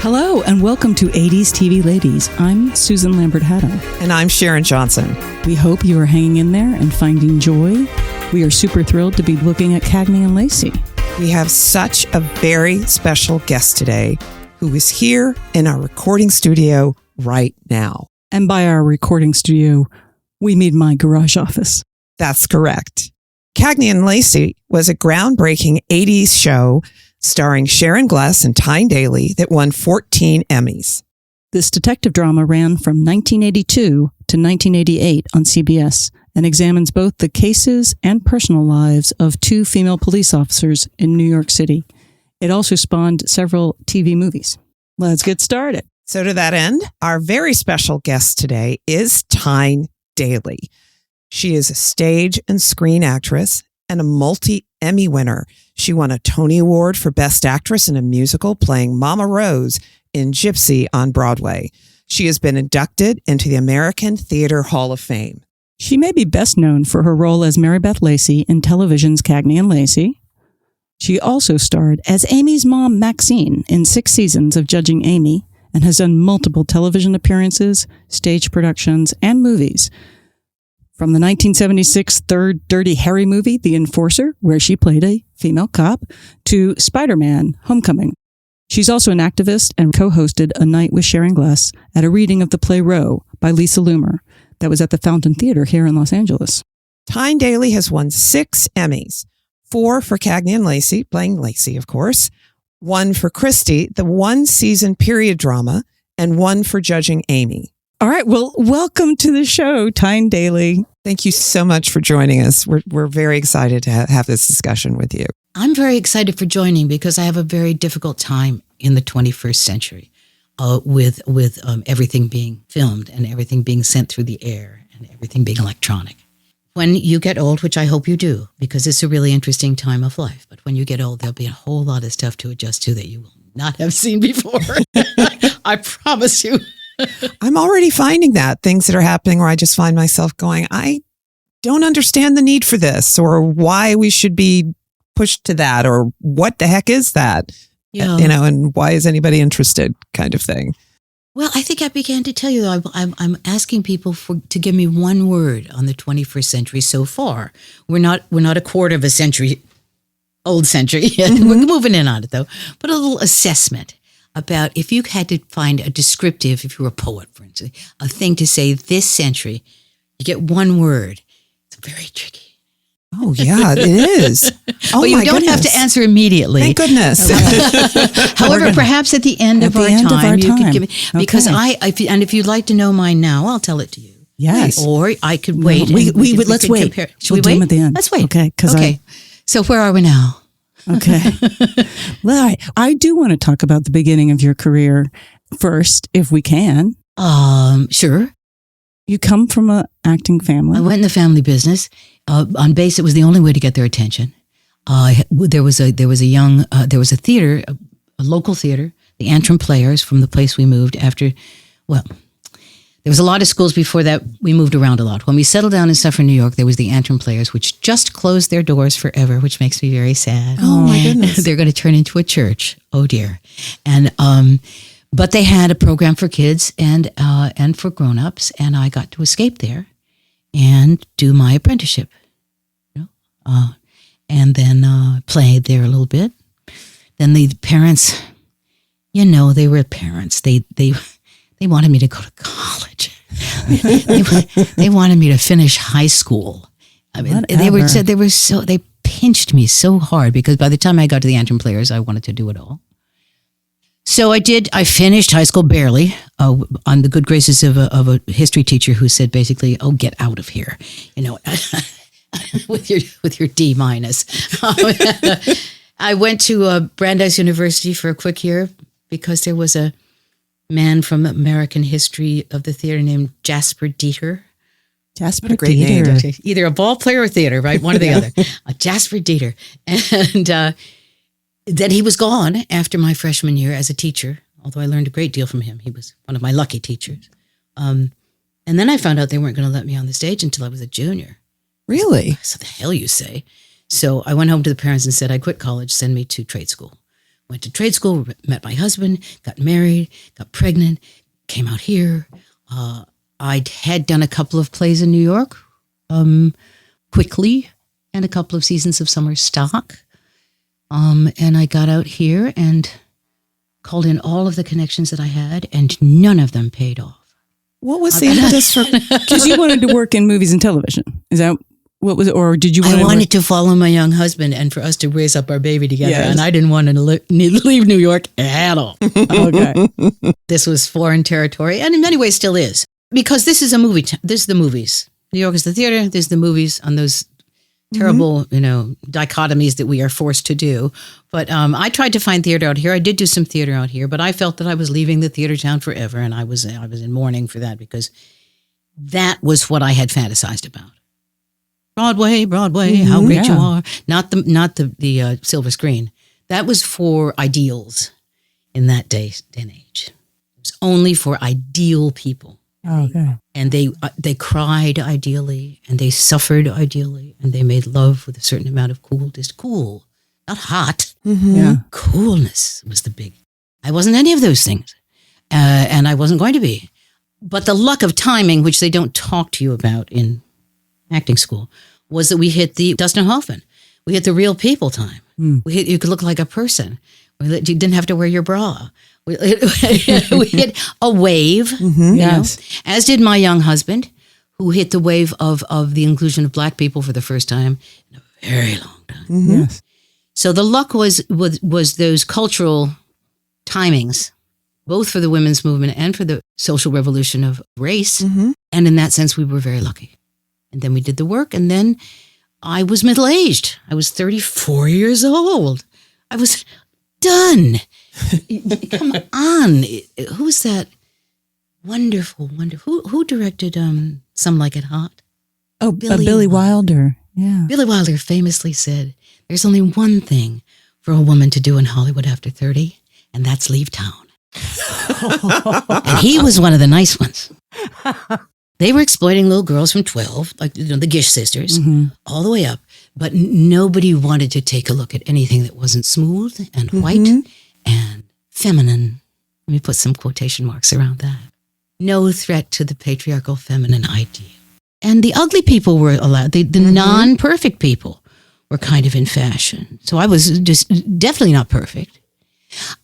Hello, and welcome to 80s TV Ladies. I'm Susan Lambert-Haddam. And I'm Sharon Johnson. We hope you are hanging in there and finding joy. We are super thrilled to be looking at Cagney and Lacey. We have such a very special guest today who is here in our recording studio right now. And by our recording studio, we mean my garage office. That's correct. Cagney and Lacey was a groundbreaking 80s show starring Sharon and Tyne Daly that won 14 Emmys. This detective drama ran from 1982 to 1988 on CBS and examines both the cases and personal lives of two female police officers in New York City. It also spawned several TV movies. Let's get started. So to that end, our very special guest today is Tyne Daly. She is a stage and screen actress and a multi-Emmy winner. She won a Tony-award for Best Actress in a Musical playing Mama Rose in Gypsy on Broadway. She has been inducted into the American Theater Hall of Fame. She may be best known for her role as Mary Beth Lacey in television's Cagney and Lacey. She also starred as Amy's mom, Maxine, in 6 seasons of Judging Amy and has done multiple television appearances, stage productions, and movies. From the 1976 third Dirty Harry movie, The Enforcer, where she played a female cop, to Spider-Man: Homecoming. She's also an activist and co-hosted A Night with Sharon at a reading of the play Row by Lisa Loomer that was at the Fountain Theater here in Los Angeles. Tyne Daly has won 6 Emmys, 4 for Cagney and Lacey, playing Lacey, of course, 1 for Christie, the 1-season period drama, and 1 for Judging Amy. All right. Well, welcome to the show, Tyne Daly. Thank you so much for joining us. We're very excited to have this discussion with you. I'm very excited for joining because I have a very difficult time in the 21st century with everything being filmed and everything being sent through the air and everything being electronic. When you get old, which I hope you do, because it's a really interesting time of life, but when you get old, there'll be a whole lot of stuff to adjust to that you will not have seen before. I promise you. I'm already finding that things that are happening where I just find myself going, I don't understand the need for this or why we should be pushed to that or what the heck is that, and why is anybody interested kind of thing. Well, I think I began to tell you, though, I'm asking people to give me one word on the 21st century so far. We're not a quarter of a century, old century yet. Mm-hmm. We're moving in on it, though. But a little assessment about if you had to find a descriptive, if you were a poet, for instance, a thing to say this century, you get one word. It's very tricky. Oh, yeah, it is. Oh, well, you don't have to answer immediately. Thank goodness. However, perhaps at the end of our time, you could give me, because if you'd like to know mine now, I'll tell it to you. Yes. Or I could wait. Let's wait. Should we wait? At the end. Let's wait. Okay. So where are we now? Okay. Well, I do want to talk about the beginning of your career first, if we can. Sure. You come from an acting family. I went in the family business. On base, it was the only way to get their attention. There was a theater, a local theater, the Antrim Players, from the place we moved after. Well, there was a lot of schools before that. We moved around a lot. When we settled down in Suffern, New York, there was the Antrim Players, which just closed their doors forever, which makes me very sad. Oh my goodness! They're going to turn into a church. Oh dear. And but they had a program for kids and for grown-ups, and I got to escape there and do my apprenticeship. And then played there a little bit. Then the parents, they were parents. They wanted me to go to college. They wanted me to finish high school. I mean, they pinched me so hard because by the time I got to the Antrim Players, I wanted to do it all. So I did. I finished high school barely on the good graces of a history teacher who said basically, "Oh, get out of here," with your D minus. I went to Brandeis University for a quick year because there was a man from American history of the theater named Jasper Dieter. Jasper Dieter. Name. Either a ball player or theater, right? One or the other. Jasper Dieter. And then he was gone after my freshman year as a teacher, although I learned a great deal from him. He was one of my lucky teachers. And then I found out they weren't going to let me on the stage until I was a junior. Really? So the hell you say. So I went home to the parents and said, I quit college, send me to trade school. went to trade school, met my husband, got married, got pregnant, came out here. I had done a couple of plays in New York, quickly, and a couple of seasons of summer stock. And I got out here and called in all of the connections that I had, and none of them paid off. What was the impetus for? Because you wanted to work in movies and television. Is that what was it? Or did you want I wanted to follow my young husband and for us to raise up our baby together. Yes. And I didn't want to leave New York at all. Okay. This was foreign territory, and in many ways still is. Because this is a movie. This is the movies. New York is the theater. There's the movies on those terrible, dichotomies that we are forced to do. But I tried to find theater out here. I did do some theater out here, but I felt that I was leaving the theater town forever, and I was in mourning for that because that was what I had fantasized about. Broadway, how great you are. Not the silver screen. That was for ideals in that day and age. It was only for ideal people. Okay. And they cried ideally, and they suffered ideally, and they made love with a certain amount of cool, not hot. Yeah. Coolness was the big. I wasn't any of those things, and I wasn't going to be. But the luck of timing, which they don't talk to you about in acting school, was that we hit the Dustin Hoffman. We hit the real people time. You could look like a person. You didn't have to wear your bra. We hit a wave, Yes. as did my young husband, who hit the wave of the inclusion of Black people for the first time in a very long time. Yes. So the luck was those cultural timings, both for the women's movement and for the social revolution of race. And in that sense, we were very lucky. And then we did the work, and then I was middle-aged. I was 34 years old. I was done. Come on. Who's that wonderful. Who directed Some Like It Hot? Oh, Billy Wilder. Yeah. Billy Wilder famously said, there's only one thing for a woman to do in Hollywood after 30, and that's leave town. And he was one of the nice ones. They were exploiting little girls from 12, like the Gish sisters, all the way up. But nobody wanted to take a look at anything that wasn't smooth and white and feminine. Let me put some quotation marks around that. No threat to the patriarchal feminine ideal. And the ugly people were allowed. The non-perfect people were kind of in fashion. So I was just definitely not perfect.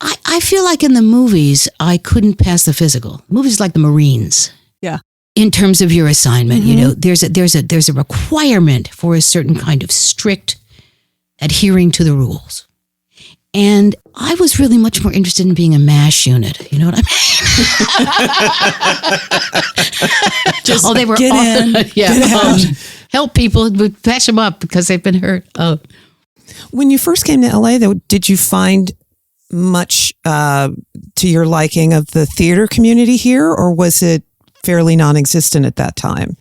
I feel like in the movies, I couldn't pass the physical. Movies like the Marines. Yeah. In terms of your assignment, there's a requirement for a certain kind of strict adhering to the rules. And I was really much more interested in being a MASH unit. You know what I mean? Just they were get in, get out. Help people, patch them up because they've been hurt. Oh. When you first came to LA, though, did you find much to your liking of the theater community here, or was it fairly non-existent at that time?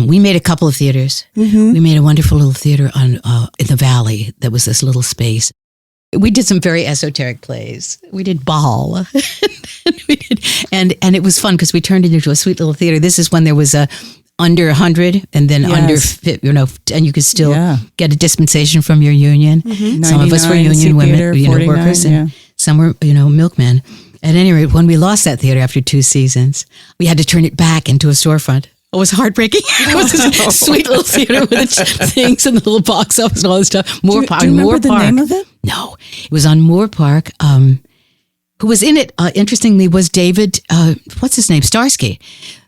We made a couple of theaters. We made a wonderful little theater in the Valley that was this little space. We did some very esoteric plays. We did Ball. and it was fun because we turned it into a sweet little theater. This is when there was under 100 and then under, and you could still get a dispensation from your union. Some of us were union women, workers, and some were, milkmen. At any rate, when we lost that theater after 2 seasons, we had to turn it back into a storefront. It was heartbreaking. It was this sweet little theater with its things and the little box office and all this stuff. Do you remember the name of it? No, it was on Moore Park. Who was in it, interestingly, was David, what's his name? Starsky.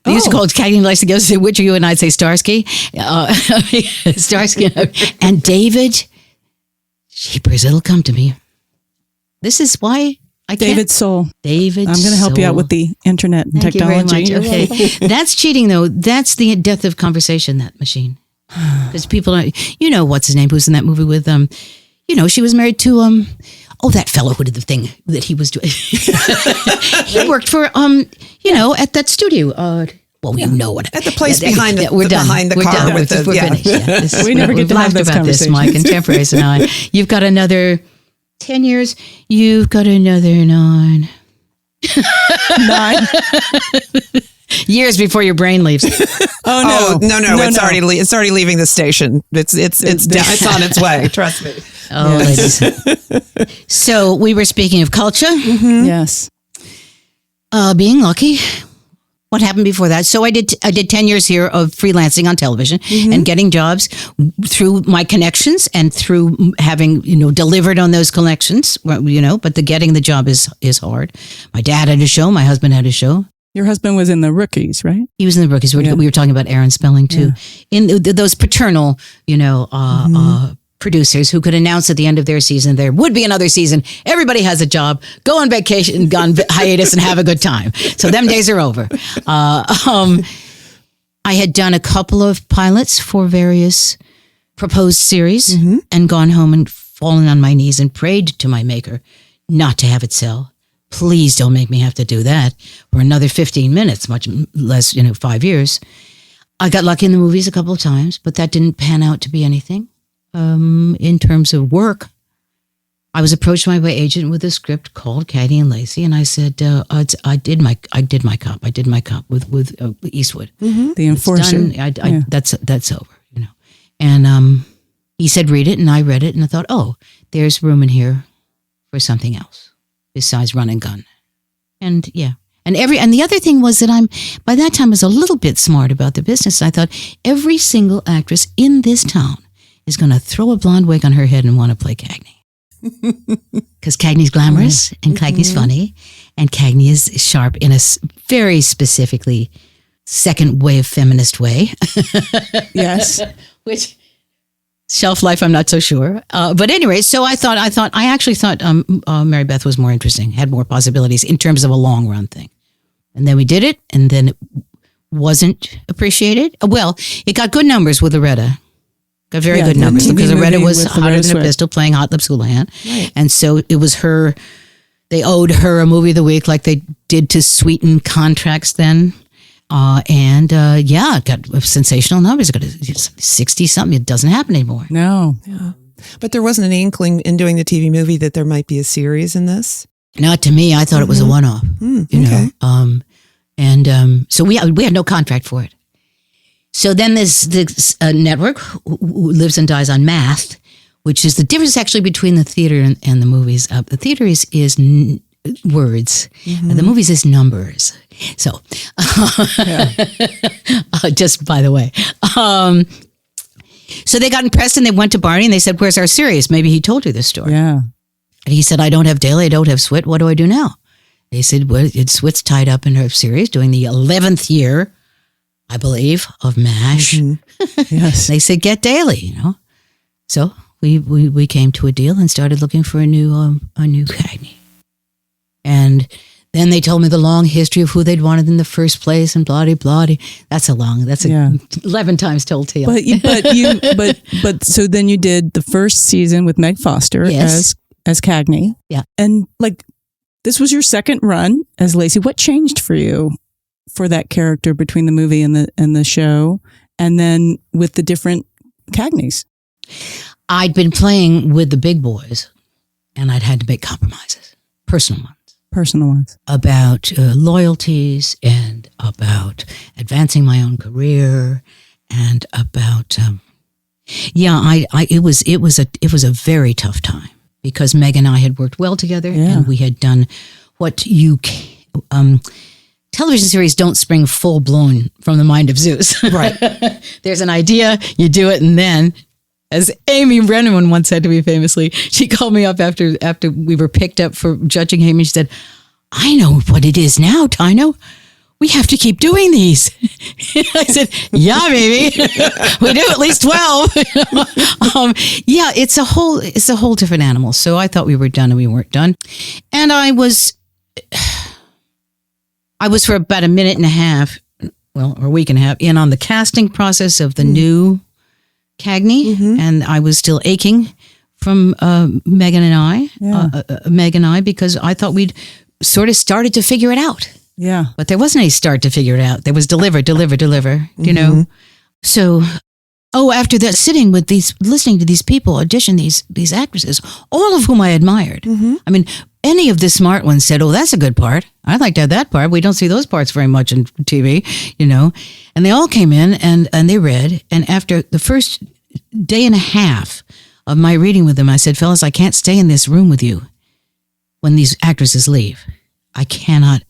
They used to call it Cagney likes to go say, which are you? And I'd say Starsky. Starsky. And David, jeepers, it'll come to me. This is why I can't. David Soul. David I'm going to help you out with the internet and technology. You very much. Okay. That's cheating, though. That's the death of conversation, that machine. Because people don't, what's his name, who's in that movie with, she was married to, that fellow who did the thing that he was doing. He worked for, at that studio. You know what? At the place behind the car with the, we're finished. Yeah, we never get to have this about this, my contemporaries and I. You've got another 10 years. You've got another 9. 9. Years before your brain leaves. No. It's already leaving the station. It's on its way. Trust me. Oh, ladies. So we were speaking of culture. Mm-hmm. Yes. Being lucky. What happened before that? So I did 10 years here of freelancing on television and getting jobs through my connections and through having, delivered on those connections, but getting the job is hard. My dad had a show. My husband had a show. Your husband was in The Rookies, right? He was in The Rookies. We were talking about Aaron Spelling too. Yeah. In those paternal, producers who could announce at the end of their season there would be another season. Everybody has a job. Go on vacation, go on hiatus, and have a good time. So them days are over. I had done a couple of pilots for various proposed series and gone home and fallen on my knees and prayed to my maker not to have it sell. Please don't make me have to do that for another 15 minutes, much less, 5 years. I got lucky in the movies a couple of times, but that didn't pan out to be anything. In terms of work, I was approached by my agent with a script called Cagney and Lacey, and I said, "I did my cop with Eastwood, the Enforcer. That's over, And he said, read it, and I read it, and I thought, oh, there's room in here for something else besides run and gun, and yeah." And the other thing was that by that time I was a little bit smart about the business. I thought every single actress in this town is going to throw a blonde wig on her head and want to play Cagney. Because Cagney's glamorous and Cagney's funny and Cagney is sharp in a very specifically second wave feminist way. Yes. Which shelf life, I'm not so sure. But anyway, so I actually thought Mary Beth was more interesting, had more possibilities in terms of a long run thing. And then we did it, and then it wasn't appreciated. Well, it got good numbers with Loretta. Got very good numbers because Loretta was hotter than a pistol playing Hot Lips Houlihan. Right. And so it was her, they owed her a movie of the week like they did to sweeten contracts then. It got sensational numbers. It got 60 something. It doesn't happen anymore. No. Yeah. But there wasn't an inkling in doing the TV movie that there might be a series in this? Not to me. I thought it was a one-off. So we had no contract for it. So then this network who lives and dies on math, which is the difference actually between the theater and the movies. The theater is words, and the movies is numbers. So, just by the way. So they got impressed and they went to Barney and they said, "Where's our series?" Maybe he told you this story. Yeah. And he said, "I don't have Daly, I don't have Swit. What do I do now?" They said, "Well, Swit's tied up in her series doing the 11th year, I believe, of MASH." Yes. They said, "Get Daly," So we came to a deal and started looking for a new Cagney. And then they told me the long history of who they'd wanted in the first place and blah-de-blah. That's 11 times told tale. But so then you did the first season with Meg Foster as Cagney. Yeah. And this was your second run as Lacey. What changed for you for that character between the movie and the show, and then with the different Cagneys? I'd been playing with the big boys, and I'd had to make compromises, personal ones, about loyalties and about advancing my own career, and about it was a very tough time because Meg and I had worked well together, and we had done what television series don't spring full blown from the mind of Zeus. Right. There's an idea, you do it, and then, as Amy Brennan once said to me famously, she called me up after we were picked up for judging Amy. She said, "I know what it is now, Tyne. We have to keep doing these." I said, "Yeah, baby, we do at least 12." It's a whole different animal. So I thought we were done, and we weren't done. And I was for about a minute and a half, or a week and a half, in on the casting process of the new Cagney, and I was still aching from Meg and I, because I thought we'd sort of started to figure it out. Yeah. But there wasn't any start to figure it out. There was deliver, So, after that, sitting with listening to these people audition these actresses, all of whom I admired. I mean, any of the smart ones said, oh, that's a good part. I'd like to have that part. We don't see those parts very much in TV, And they all came in and they read. And after the first day and a half of my reading with them, I said, fellas, I can't stay in this room with you when these actresses leave. I cannot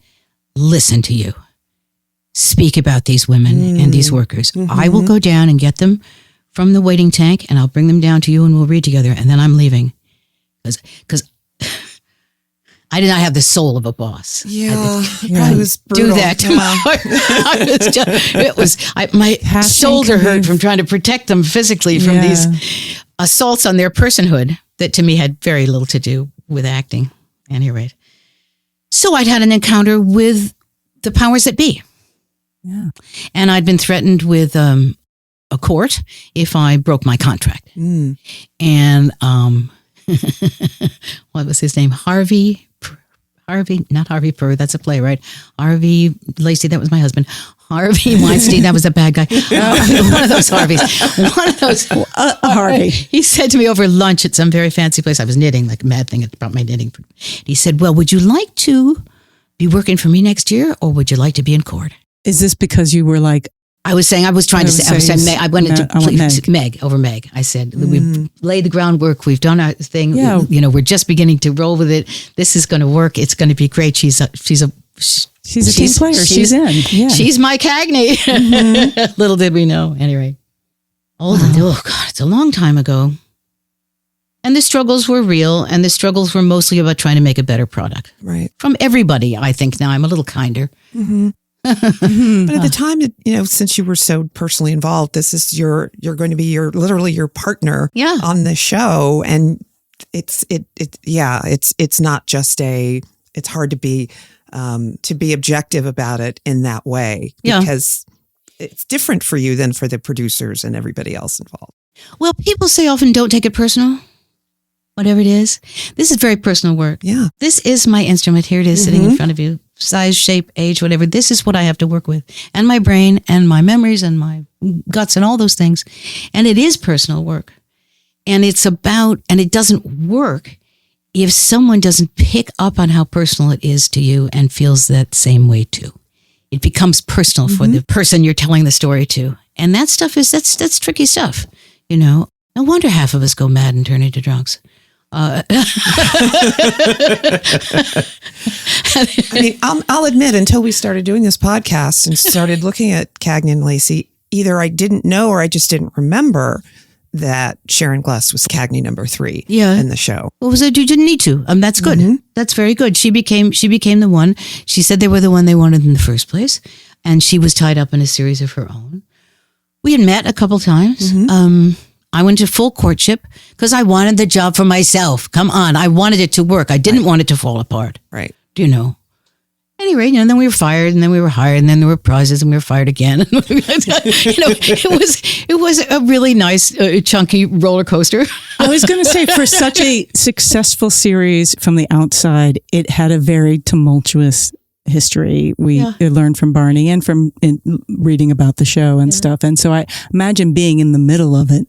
listen to you speak about these women and these workers. I will go down and get them from the waiting tank, and I'll bring them down to you, and we'll read together, and then I'm leaving. Because I did not have the soul of a boss. Yeah, it was brutal. Do that to my shoulder hurt from trying to protect them physically from these assaults on their personhood that to me had very little to do with acting, at any rate. So I'd had an encounter with the powers that be. Yeah. And I'd been threatened with a court if I broke my contract. And what was his name? Harvey, not Harvey Purr, that's a playwright. Harvey Lacey, that was my husband. Harvey Weinstein, that was a bad guy. One of those Harveys. One of those. Harvey. He said to me over lunch at some very fancy place, I was knitting, like a mad thing about my knitting. He said, well, would you like to be working for me next year, or would you like to be in court? Is this because you were like, I was saying Meg. I wanted to Meg over Meg. I said, we've laid the groundwork. We've done our thing. Yeah. We're just beginning to roll with it. This is going to work. It's going to be great. She's a team player. She's in. Yeah. She's my Cagney. Little did we know. Anyway. Oh God, it's a long time ago. And the struggles were real, and the struggles were mostly about trying to make a better product. Right. From everybody, I think now. I'm a little kinder. But at the time, since you were so personally involved, this is you're going to be literally your partner on the show. And it's not just it's hard to be objective about it in that way because it's different for you than for the producers and everybody else involved. Well, people say often don't take it personal, whatever it is. This is very personal work. Yeah. This is my instrument. Here it is sitting in front of you. Size, shape, age, whatever. This is what I have to work with. And my brain and my memories and my guts and all those things. And it is personal work. And it doesn't work if someone doesn't pick up on how personal it is to you and feels that same way too. It becomes personal for the person you're telling the story to. And that stuff that's tricky stuff. No wonder half of us go mad and turn into drunks. I mean, I'll admit, until we started doing this podcast and started looking at Cagney and Lacey, either I didn't know or I just didn't remember that Sharon Gless was Cagney number 3 in the show. What was it? You didn't need to. That's good. That's very good. She became the one. She said they were the one they wanted in the first place, and she was tied up in a series of her own. We had met a couple times. I went to full courtship because I wanted the job for myself. Come on. I wanted it to work. I didn't want it to fall apart. Right. Anyway, then we were fired, and then we were hired, and then there were prizes, and we were fired again. It was a really nice, chunky roller coaster. I was going to say, for such a successful series from the outside, it had a very tumultuous history. We learned from Barney and from reading about the show and stuff. And so I imagine being in the middle of it,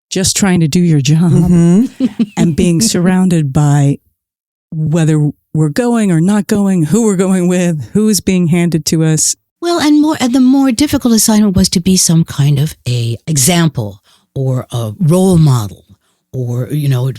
just trying to do your job and being surrounded by whether we're going or not going, who we're going with, who is being handed to us. Well, and the more difficult assignment was to be some kind of a example or a role model, or,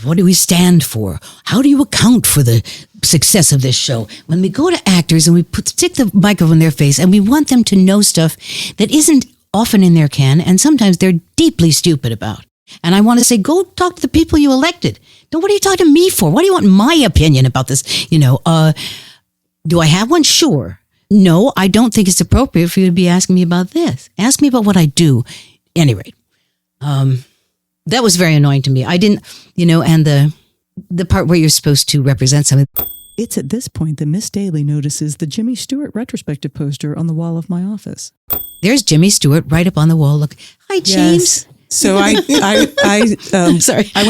what do we stand for? How do you account for the success of this show? When we go to actors and we stick the microphone in their face and we want them to know stuff that isn't often in their can, and sometimes they're deeply stupid about. And I want to say, go talk to the people you elected. What are you talking to me for? What do you want my opinion about this? Do I have one? Sure. No, I don't think it's appropriate for you to be asking me about this. Ask me about what I do. At any rate, that was very annoying to me. I didn't, and the part where you're supposed to represent something. It's at this point that Miss Daly notices the Jimmy Stewart retrospective poster on the wall of my office. There's Jimmy Stewart right up on the wall. Look, hi, James. Yes. So I went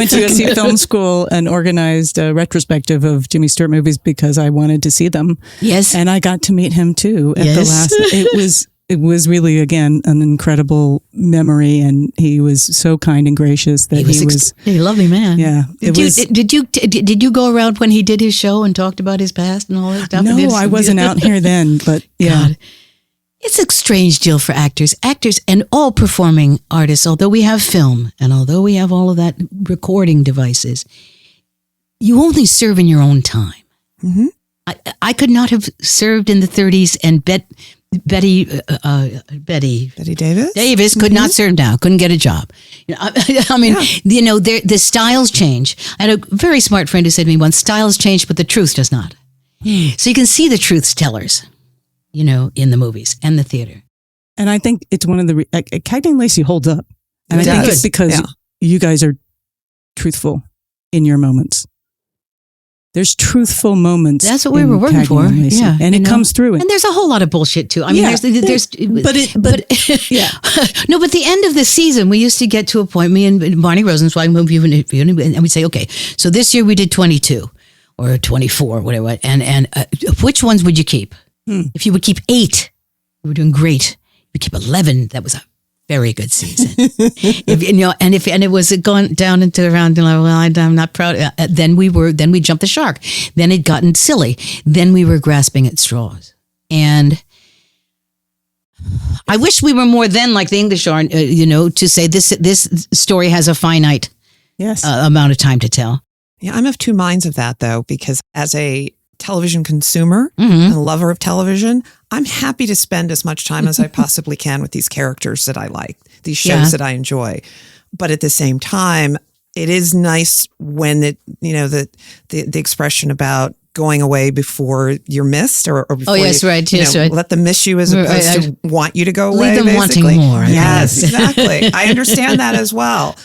to USC Film School and organized a retrospective of Jimmy Stewart movies because I wanted to see them. Yes. And I got to meet him too at the last. It was it was really, again, an incredible memory, and he was so kind and gracious that he was a lovely man. Yeah. Did you go around when he did his show and talked about his past and all that stuff? No, I wasn't out here then, but yeah. God. It's a strange deal for actors and all performing artists, although we have film and although we have all of that recording devices, you only serve in your own time. Mm-hmm. I could not have served in the 30s, and Betty Davis could not serve now, couldn't get a job. I mean, the styles change. I had a very smart friend who said to me once, styles change, but the truth does not. So you can see the truth tellers, in the movies and the theater. And I think it's one of the, Cagney and Lacey holds up. And I think it's because you guys are truthful in your moments. There's truthful moments. That's what we were working for. Yeah. And it comes through. And there's a whole lot of bullshit too. I mean, but no, but the end of the season, we used to get to a point, me and Barney Rosenzweig, and we'd say, okay, so this year we did 22 or 24, whatever. And which ones would you keep? If you would keep 8, you were doing great. You would keep 11. That was a very good season. If it was gone down into around, well, I'm not proud. Then we jumped the shark. Then it gotten silly. Then we were grasping at straws. And I wish we were more then like the English are, to say this story has a finite amount of time to tell. Yeah, I'm of two minds of that though, because as a television consumer and a lover of television, I'm happy to spend as much time as I possibly can with these characters that I like, these shows that I enjoy. But at the same time, it is nice when the expression about going away before you're missed or before let them miss you as opposed to want you to go away. Leave them wanting more. Yes, exactly. I understand that as well.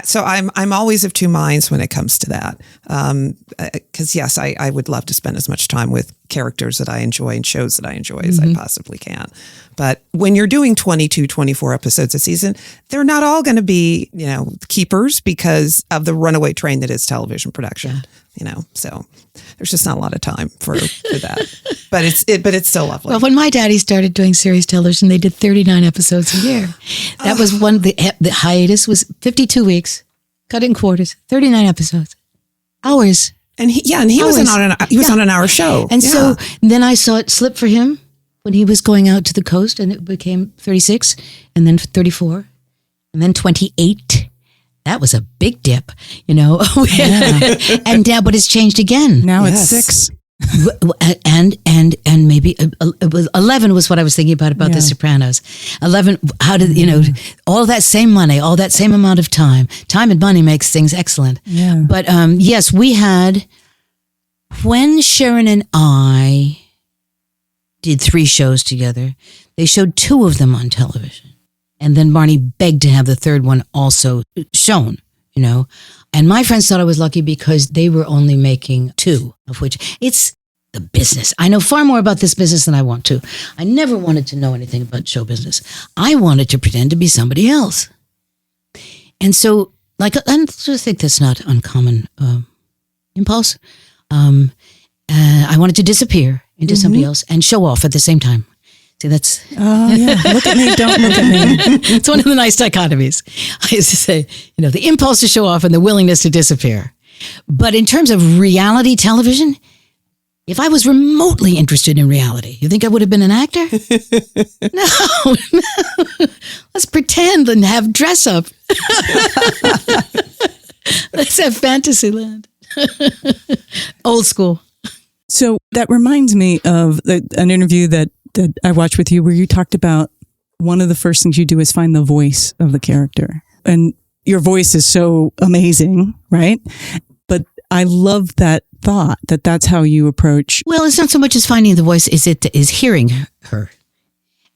So I'm always of two minds when it comes to that. Because yes, I would love to spend as much time with characters that I enjoy and shows that I enjoy as I possibly can. But when you're doing 22, 24 episodes a season, they're not all going to be, keepers because of the runaway train that is television production. So there's just not a lot of time for that. But it's still lovely. Well, when my daddy started doing series television, they did 39 episodes a year. That was the hiatus was 52 weeks, cut in quarters, 39 episodes, hours. And he was on an hour show. And so then I saw it slip for him when he was going out to the coast, and it became 36 and then 34 and then 28. That was a big dip, And now, but it's changed again. Now it's 6. And maybe 11 was what I was thinking about The Sopranos. 11, how did, all that same money, all that same amount of time and money makes things excellent. Yeah. But yes, we had, when Sharon and I did 3 shows together, they showed 2 of them on television. And then Barney begged to have the third one also shown, And my friends thought I was lucky because they were only making 2, of which it's the business. I know far more about this business than I want to. I never wanted to know anything about show business. I wanted to pretend to be somebody else. And so, I just think that's not uncommon impulse. I wanted to disappear into somebody else and show off at the same time. See, that's... Oh, yeah. Look at me, don't look at me. It's one of the nice dichotomies. I used to say, the impulse to show off and the willingness to disappear. But in terms of reality television, if I was remotely interested in reality, you think I would have been an actor? No. Let's pretend and have dress up. Let's have fantasy land. Old school. So that reminds me of an interview that I watched with you where you talked about one of the first things you do is find the voice of the character. And your voice is so amazing, right? But I love that thought that's how you approach. Well, it's not so much as finding the voice, is hearing her.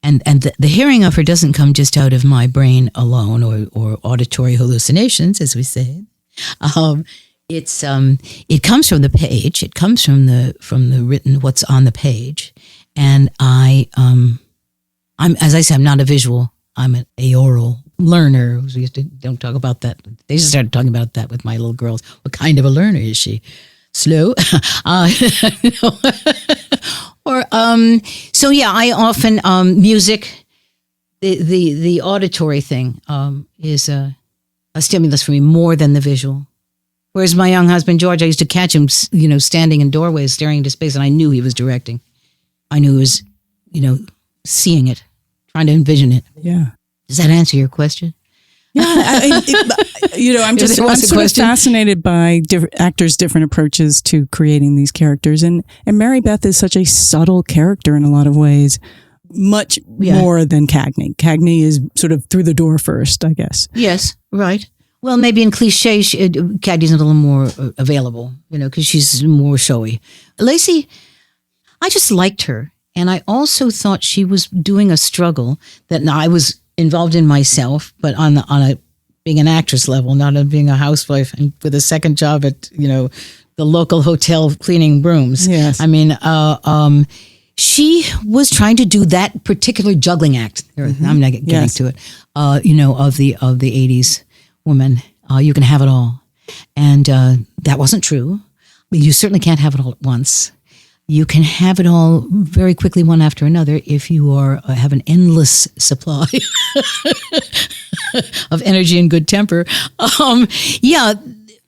And the hearing of her doesn't come just out of my brain alone or auditory hallucinations, as we say. It comes from the page. It comes from the written, what's on the page. And I'm, as I said, I'm not a visual. I'm an aoral learner. We used to don't talk about that. They just started talking about that with my little girls. What kind of a learner is she? Slow, or So yeah, I often music, the auditory thing is a stimulus for me more than the visual. Whereas my young husband George, I used to catch him, standing in doorways, staring into space, and I knew he was directing. I knew he was, seeing it, trying to envision it. Yeah. Does that answer your question? Yeah, I'm sort of fascinated by actors' different approaches to creating these characters, and Mary Beth is such a subtle character in a lot of ways, much more than Cagney. Cagney is sort of through the door first, I guess. Yes, right. Well, maybe in cliche, Cagney's a little more available, because she's more showy. Lacey, I just liked her, and I also thought she was doing a struggle that I was involved in myself, but on a being an actress level, not on being a housewife and with a second job at the local hotel cleaning brooms. Yes, I mean, she was trying to do that particular juggling act. I'm not getting to it. Of the '80s woman, you can have it all, and that wasn't true. You certainly can't have it all at once. You can have it all very quickly, one after another, if you have an endless supply of energy and good temper.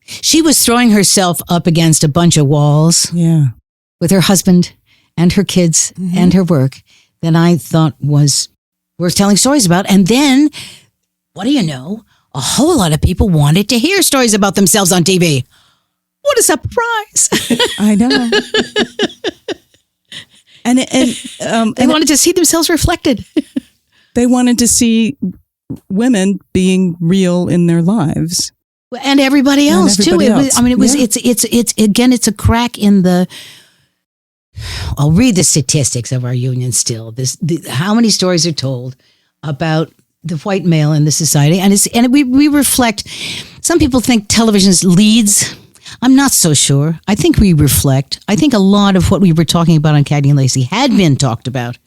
She was throwing herself up against a bunch of walls with her husband and her kids and her work that I thought was worth telling stories about. And then, what do you know? A whole lot of people wanted to hear stories about themselves on TV. What a surprise. I know. And they wanted to see themselves reflected. They wanted to see women being real in their lives. And everybody else too. It's a crack in the, I'll read the statistics of our union still. How many stories are told about the white male in the society. And we reflect, some people think television's leads. I'm not so sure. I think we reflect. I think a lot of what we were talking about on Cagney and Lacey had been talked about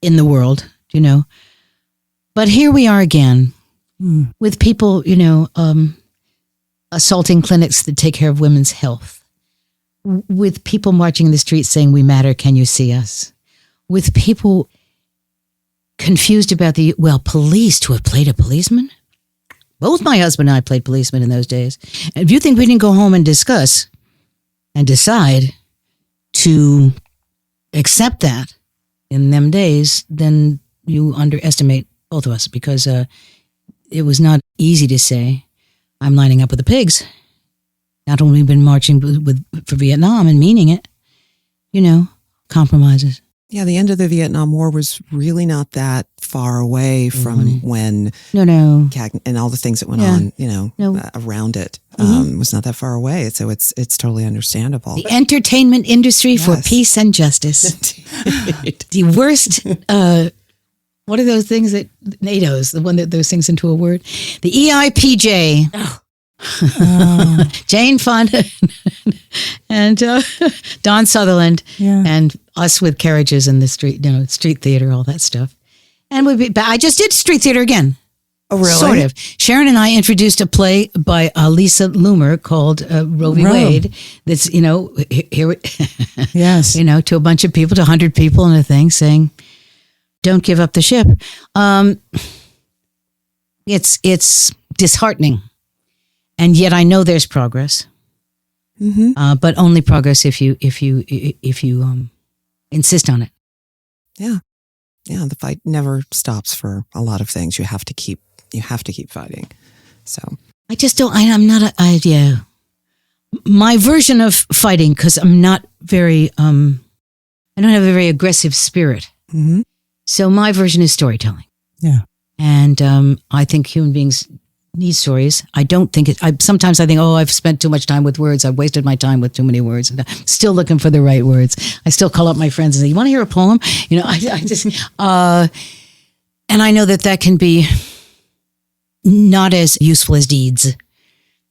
in the world, But here we are again with people, assaulting clinics that take care of women's health, with people marching in the streets saying, "We matter, can you see us?" With people confused about police to have played a policeman. Both my husband and I played policemen in those days. And if you think we didn't go home and discuss and decide to accept that in them days, then you underestimate both of us, because it was not easy to say, "I'm lining up with the pigs." Not only been marching for Vietnam and meaning it, compromises. Yeah, the end of the Vietnam War was really not that far away from when Cagney and all the things that went on, around it was not that far away. So it's totally understandable. The entertainment industry for peace and justice. The worst, what are those things that NATO's, the one that those things into a word? The EIPJ. Jane Fonda and Don Sutherland and us with carriages in the street, street theater, all that stuff. And I just did street theater again. Oh, really? Sort of. Sharon and I introduced a play by Lisa Loomer called Roe v. Wade. That's, here, yes, to a bunch of people, to 100 people in a thing saying, "Don't give up the ship." It's disheartening. And yet I know there's progress, but only progress if you insist on it. Yeah, the fight never stops for a lot of things. You have to keep fighting. So I just don't. I'm not. My version of fighting, because I'm not very. I don't have a very aggressive spirit. Mm-hmm. So my version is storytelling. Yeah, and I think human beings need stories. I don't think sometimes I think, I've spent too much time with words. I've wasted my time with too many words. And I'm still looking for the right words. I still call up my friends and say, "You want to hear a poem?" I just, and I know that can be not as useful as deeds,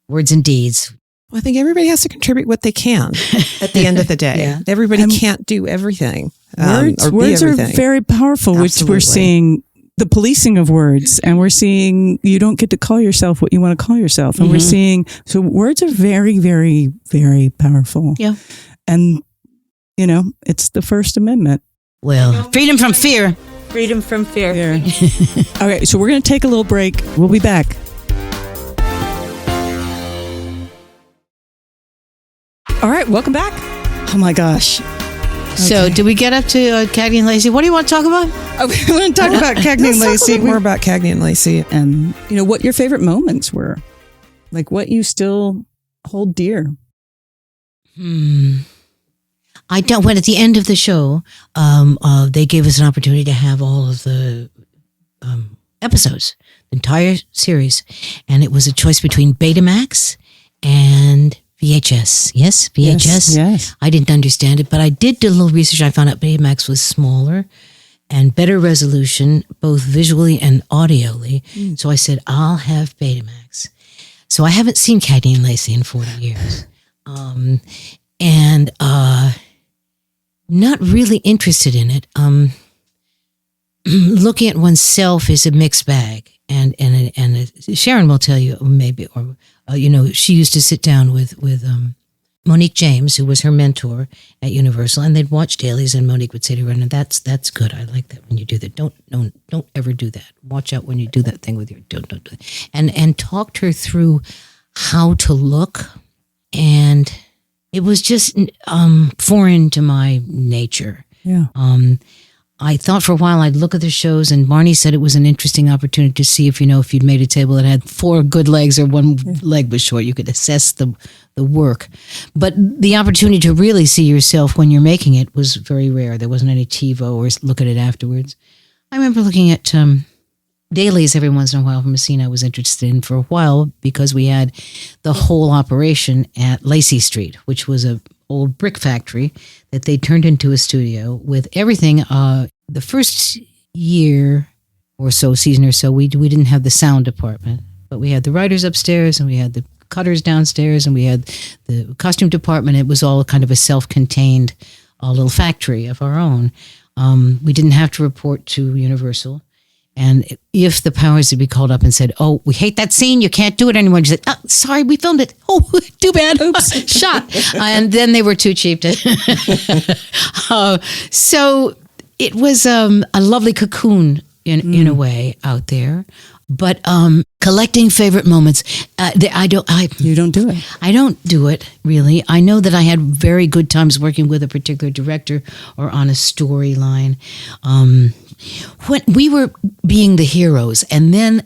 words and deeds. Well, I think everybody has to contribute what they can at the end of the day. Yeah. Everybody can't do everything. Words are very powerful, which we're seeing. The policing of words, and we're seeing you don't get to call yourself what you want to call yourself. And we're seeing, so words are very, very, very powerful. Yeah. And, it's the First Amendment. Well, freedom from fear. Freedom from fear. Here. Okay, so we're going to take a little break. We'll be back. All right, welcome back. Oh my gosh. So, Okay. did we get up to Cagney and Lacey? What do you want to talk about? Oh, we want to talk about Cagney and Let's talk a Lacey. little more about Cagney and Lacey. And, what your favorite moments were. Like what you still hold dear. I don't. When at the end of the show, they gave us an opportunity to have all of the episodes, the entire series, and it was a choice between Betamax and VHS. Yes, VHS. Yes. I didn't understand it, but I did do a little research. I found out Betamax was smaller and better resolution, both visually and audially. So I said, I'll have Betamax. So I haven't seen Cagney and Lacey in 40 years. And not really interested in it. Looking at oneself is a mixed bag. And Sharon will tell you, maybe, or, she used to sit down with Monique James, who was her mentor at Universal, and they'd watch dailies, and Monique would say to her, "No, that's good. I like that when you do that. Don't ever do that. Watch out when you do that thing with your don't do that." And talked her through how to look, and it was just foreign to my nature. Yeah. I thought for a while I'd look at the shows, and Barney said it was an interesting opportunity to see if you'd made a table that had 4 good legs or 1 leg was short. You could assess the work. But the opportunity to really see yourself when you're making it was very rare. There wasn't any TiVo or look at it afterwards. I remember looking at dailies every once in a while from a scene I was interested in for a while, because we had the whole operation at Lacey Street, which was a old brick factory that they turned into a studio with everything. The first year or so, season or so, we didn't have the sound department, but we had the writers upstairs, and we had the cutters downstairs, and we had the costume department. It was all kind of a self-contained little factory of our own. We didn't have to report to Universal. And if the powers would be called up and said, "Oh, we hate that scene, you can't do it anymore," you said, "Oh, sorry, we filmed it. Oh, too bad. Oops, shot." And then they were too cheap to. So it was a lovely cocoon in a way out there. But collecting favorite moments, You don't do it. I don't do it, really. I know that I had very good times working with a particular director or on a storyline. When we were being the heroes, and then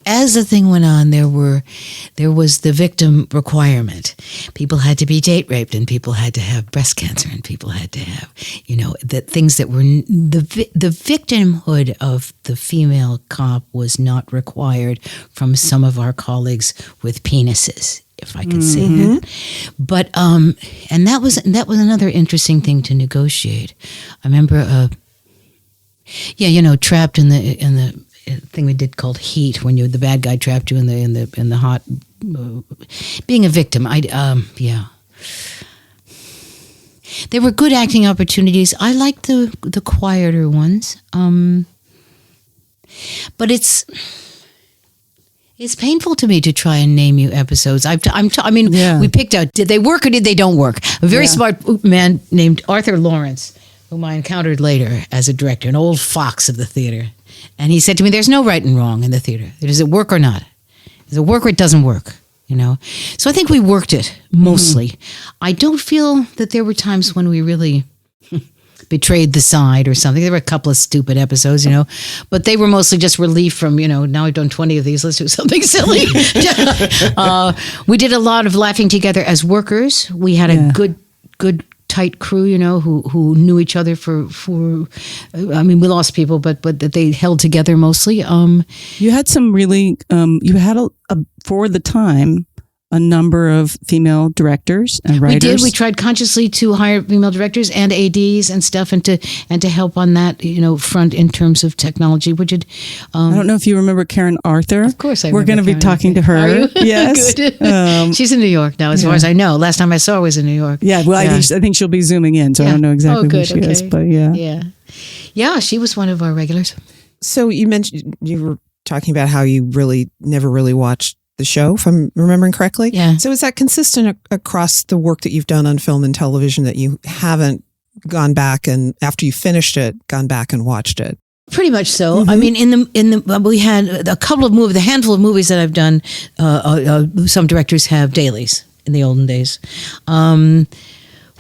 as the thing went on, there was the victim requirement. People had to be date raped, and people had to have breast cancer, and people had to have, the things that were the victimhood of the female cop was not required from some of our colleagues with penises, if I could say that. But and that was another interesting thing to negotiate. I remember. Trapped in the thing we did called Heat, when the bad guy trapped you in the hot, being a victim. There were good acting opportunities. I liked the quieter ones, but it's painful to me to try and name you episodes. We picked out, did they work or did they don't work? A very smart man named Arthur Lawrence, whom I encountered later as a director, an old fox of the theater. And he said to me, "There's no right and wrong in the theater. Does it work or not? Does it work or it doesn't work?" So I think we worked it mostly. I don't feel that there were times when we really betrayed the side or something. There were a couple of stupid episodes, but they were mostly just relief from, now I've done 20 of these, let's do something silly. We did a lot of laughing together as workers. We had a good tight crew, who knew each other for we lost people, but that they held together mostly. You had some really, for the time, a number of female directors and writers. We did. We tried consciously to hire female directors and ADs and stuff, and to help on that, front in terms of technology. Would you? I don't know if you remember Karen Arthur. Of course, we're going to be talking to her. Are you? Yes, Good. She's in New York now, as far as I know. Last time I saw her was in New York. Yeah, well, I think she'll be zooming in, so I don't know exactly who she is, but yeah, she was one of our regulars. So you mentioned, you were talking about how you really never really watched the show, if I'm remembering correctly. Yeah. So is that consistent across the work that you've done on film and television, that you haven't gone back and after you finished it, gone back and watched it? Pretty much so. I mean, we had a couple of movies, a handful of movies that I've done. Some directors have dailies in the olden days,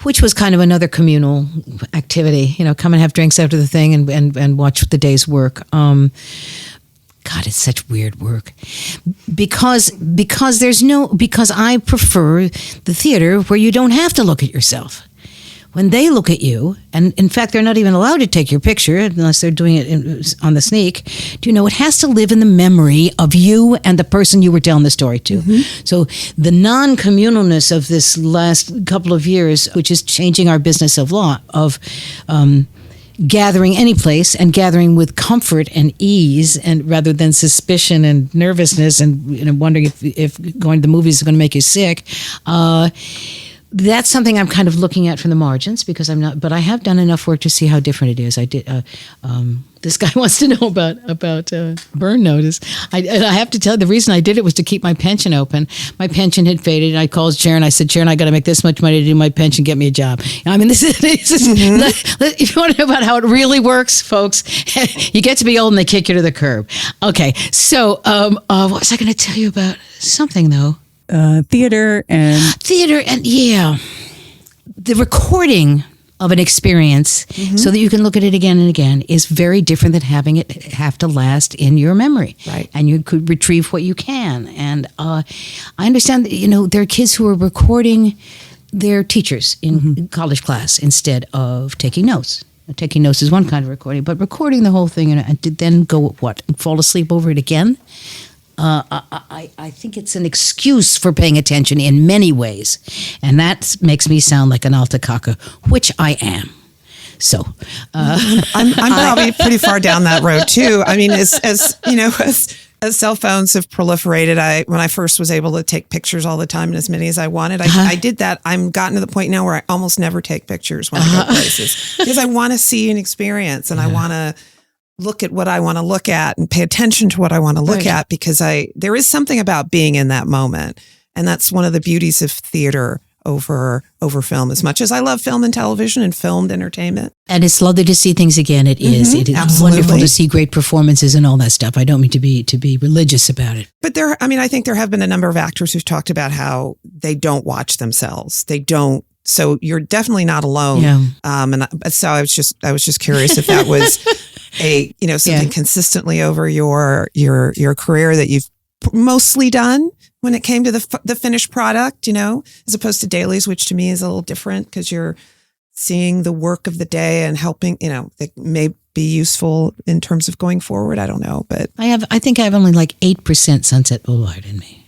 which was kind of another communal activity. Come and have drinks after the thing and watch the day's work. God, it's such weird work because I prefer the theater where you don't have to look at yourself. When they look at you, and in fact, they're not even allowed to take your picture unless they're doing it on the sneak. It has to live in the memory of you and the person you were telling the story to. Mm-hmm. So the non-communalness of this last couple of years, which is changing our business of law, of gathering any place and gathering with comfort and ease, and rather than suspicion and nervousness and wondering if going to the movies is going to make you sick. That's something I'm kind of looking at from the margins because I'm not, but I have done enough work to see how different it is. I did. This guy wants to know about burn notice. I have to tell you, the reason I did it was to keep my pension open. My pension had faded, and I called Sharon. I said, Sharon, I got to make this much money to do my pension. Get me a job. I mean, this is mm-hmm. If you want to know about how it really works, folks, you get to be old and they kick you to the curb. Okay, so what was I going to tell you about? Something though. Theater and yeah, the recording of an experience mm-hmm. so that you can look at it again and again is very different than having it have to last in your memory. Right. And you could retrieve what you can. And I understand that, there are kids who are recording their teachers in mm-hmm. college class instead of taking notes. Taking notes is one kind of recording, but recording the whole thing and to then go and fall asleep over it again. I think it's an excuse for paying attention in many ways, and that makes me sound like an alta caca, which I am. So I'm probably pretty far down that road too. I mean, as cell phones have proliferated, when I first was able to take pictures all the time and as many as I wanted, I did that. I'm gotten to the point now where I almost never take pictures when I go places because I want to see an experience and I want to look at what I want to look at and pay attention to what I want to look at because there is something about being in that moment. And that's one of the beauties of theater over film, as much as I love film and television and filmed entertainment. And it's lovely to see things again. It mm-hmm. is. It is Absolutely. Wonderful to see great performances and all that stuff. I don't mean to be religious about it. But I think there have been a number of actors who've talked about how they don't watch themselves. They don't. So you're definitely not alone. Yeah. So I was just curious if that was something consistently over your career that you've mostly done when it came to the finished product, as opposed to dailies, which to me is a little different because you're seeing the work of the day and helping, that may be useful in terms of going forward. I don't know, but I think I have only like 8% Sunset Boulevard in me.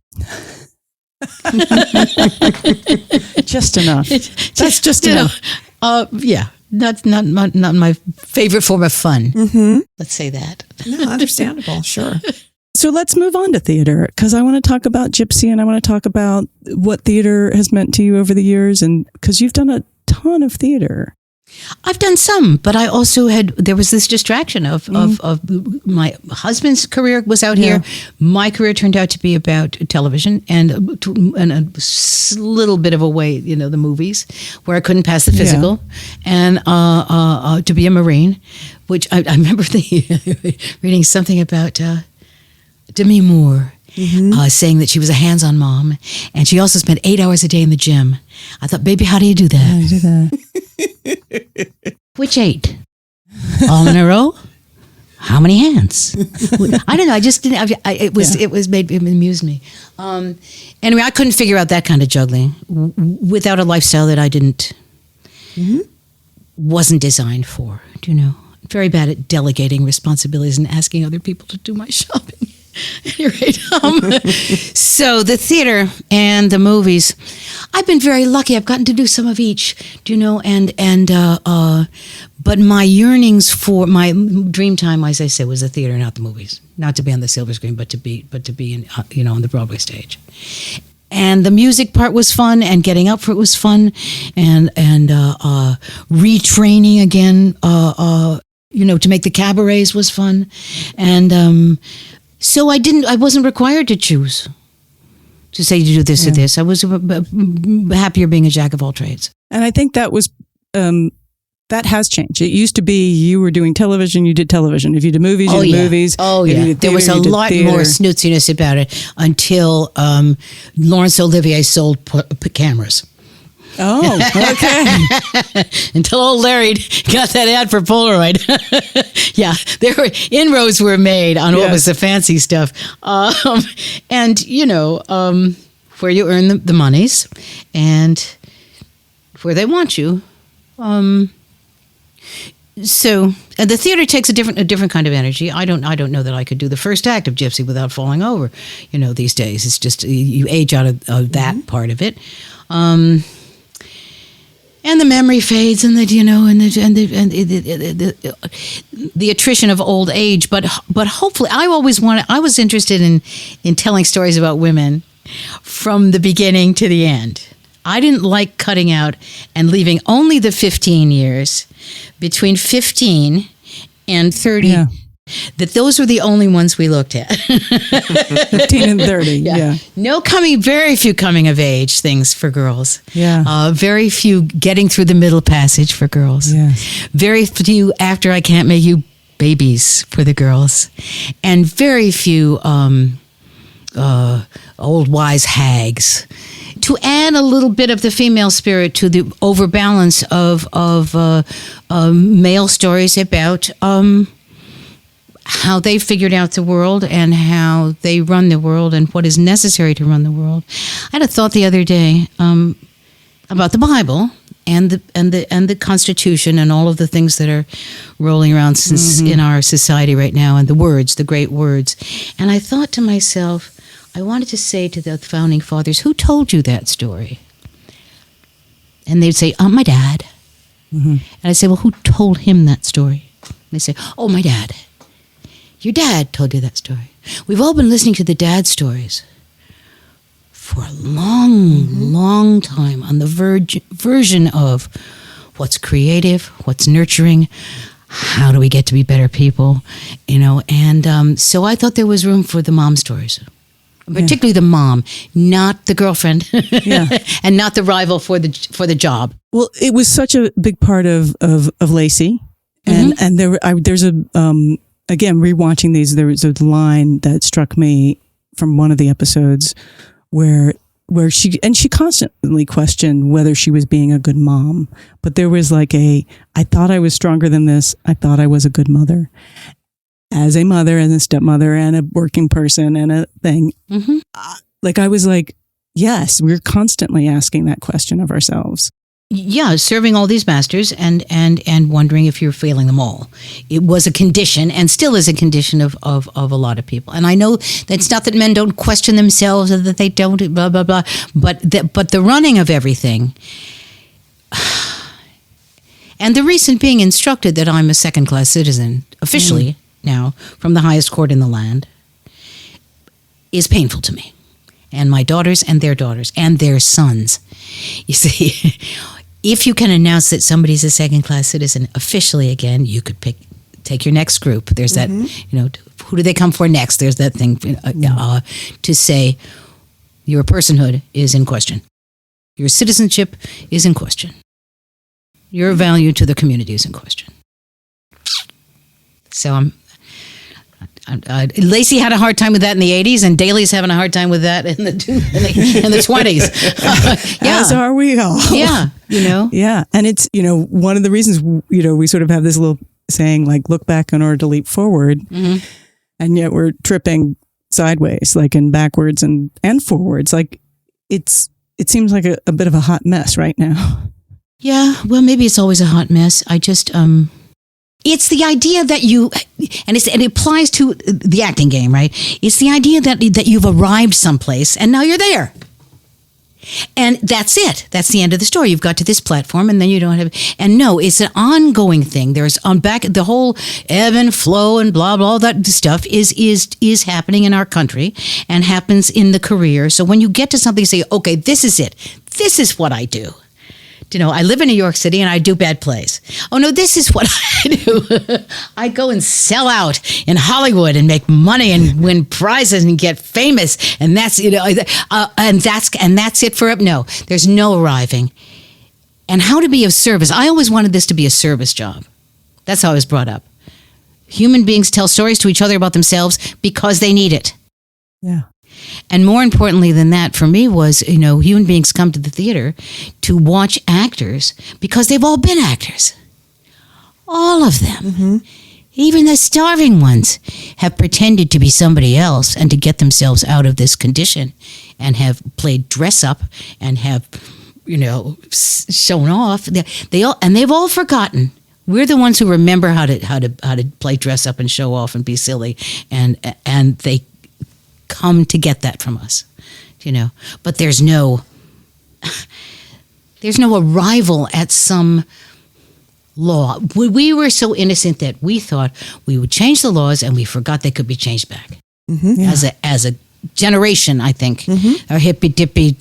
Just enough. That's just enough. Yeah. Not my favorite form of fun. Mm-hmm. Let's say that. No, understandable. Sure. So let's move on to theater because I want to talk about Gypsy and I want to talk about what theater has meant to you over the years, and because you've done a ton of theater. I've done some, but I also there was this distraction of my husband's career was out here. My career turned out to be about television and a little bit of a way, the movies where I couldn't pass the physical and to be a Marine, which I remember reading something about Demi Moore. Mm-hmm. Saying that she was a hands-on mom, and she also spent 8 hours a day in the gym. I thought, baby, how do you do that? How do you do that? Which 8? All in a row? How many hands? I don't know. I just didn't. It amused me. Anyway, I couldn't figure out that kind of juggling without a lifestyle that I wasn't designed for. Very bad at delegating responsibilities and asking other people to do my shopping. So the theater and the movies, I've been very lucky. I've gotten to do some of each, but my yearnings for my dream time, as I say, was the theater, not the movies. Not to be on the silver screen, but to be in, on the Broadway stage. And the music part was fun, and getting up for it was fun, and retraining again, to make the cabarets was fun, and. So I wasn't required to choose to say to do this or this. I was happier being a jack of all trades. And I think that was that has changed. It used to be you were doing television, you did television. If you did movies, you did movies. Oh, if yeah. you did There was theater, a you did lot theater. more snootsiness about it until Laurence Olivier sold cameras. Oh, okay. Until old Larry got that ad for Polaroid. Yeah, there were inroads were made on what was the fancy stuff. And, where you earn the monies and where they want you. So the theater takes a different kind of energy. I don't know that I could do the first act of Gypsy without falling over. These days it's just you age out of that part of it, and the memory fades, and the attrition of old age. But hopefully, I was interested in telling stories about women from the beginning to the end. I didn't like cutting out and leaving only the 15 years between 15 and 30. Yeah. That those were the only ones we looked at. 15 and 30, yeah. Very few coming of age things for girls. Yeah. Very few getting through the middle passage for girls. Yes. Very few after I can't make you babies for the girls. And very few old wise hags. To add a little bit of the female spirit to the overbalance of male stories about how they figured out the world and how they run the world and what is necessary to run the world. I had a thought the other day about the Bible and the Constitution and all of the things that are rolling around in our society right now, and the great words. And I thought to myself, I wanted to say to the founding fathers, who told you that story? And they'd say, my dad. Mm-hmm. And I say, well, who told him that story? And they say, oh, my dad. Your dad told you that story. We've all been listening to the dad stories for a long time on the version of what's creative, what's nurturing, how do we get to be better people, and so I thought there was room for the mom stories. Particularly the mom, not the girlfriend, and not the rival for the job. Well, it was such a big part of Lacey, and there's a again rewatching these. There was a line that struck me from one of the episodes where she constantly questioned whether she was being a good mom, but there was like I thought I was stronger than this. I thought I was a good mother. As a mother and a stepmother and a working person and a thing, I was like, yes, we're constantly asking that question of ourselves. Yeah, serving all these masters and wondering if you're failing them all. It was a condition and still is a condition of a lot of people. And I know that's not that men don't question themselves or that they don't blah, blah, blah, but the running of everything. And the recent being instructed that I'm a second-class citizen, officially, now from the highest court in the land, is painful to me, and my daughters and their sons. You see, if you can announce that somebody's a second-class citizen officially again, you could take your next group. There's that, who do they come for next? There's that thing to say your personhood is in question, your citizenship is in question, your value to the community is in question. So Lacey had a hard time with that in the 80s, and Daly's having a hard time with that in the 20s. As are we all. Yeah, Yeah, and it's one of the reasons we sort of have this little saying like look back in order to leap forward, and yet we're tripping sideways, like in backwards and forwards. Like it seems like a bit of a hot mess right now. Yeah, well, maybe it's always a hot mess. I just it's the idea that and it applies to the acting game, right? It's the idea that you've arrived someplace and now you're there. And that's it. That's the end of the story. You've got to this platform and then you don't have, and no, it's an ongoing thing. There's the whole ebb and flow and blah, blah, that stuff is happening in our country and happens in the career. So when you get to something, you say, okay, this is it. This is what I do. I live in New York City and I do bad plays. Oh no, this is what I do. I go and sell out in Hollywood and make money and win prizes and get famous, and that's and that's it for it. No, there's no arriving. and how to be of service. I always wanted this to be a service job. That's how I was brought up. Human beings tell stories to each other about themselves because they need it. Yeah. And more importantly than that, for me was, human beings come to the theater to watch actors because they've all been actors. All of them. Mm-hmm. Even the starving ones have pretended to be somebody else and to get themselves out of this condition, and have played dress up and have, shown off. They've all forgotten. We're the ones who remember how to play dress up and show off and be silly, and they come to get that from us, But there's no arrival at some law. We were so innocent that we thought we would change the laws, and we forgot they could be changed back. Mm-hmm. Yeah. As a generation, I think, mm-hmm. a hippy dippy,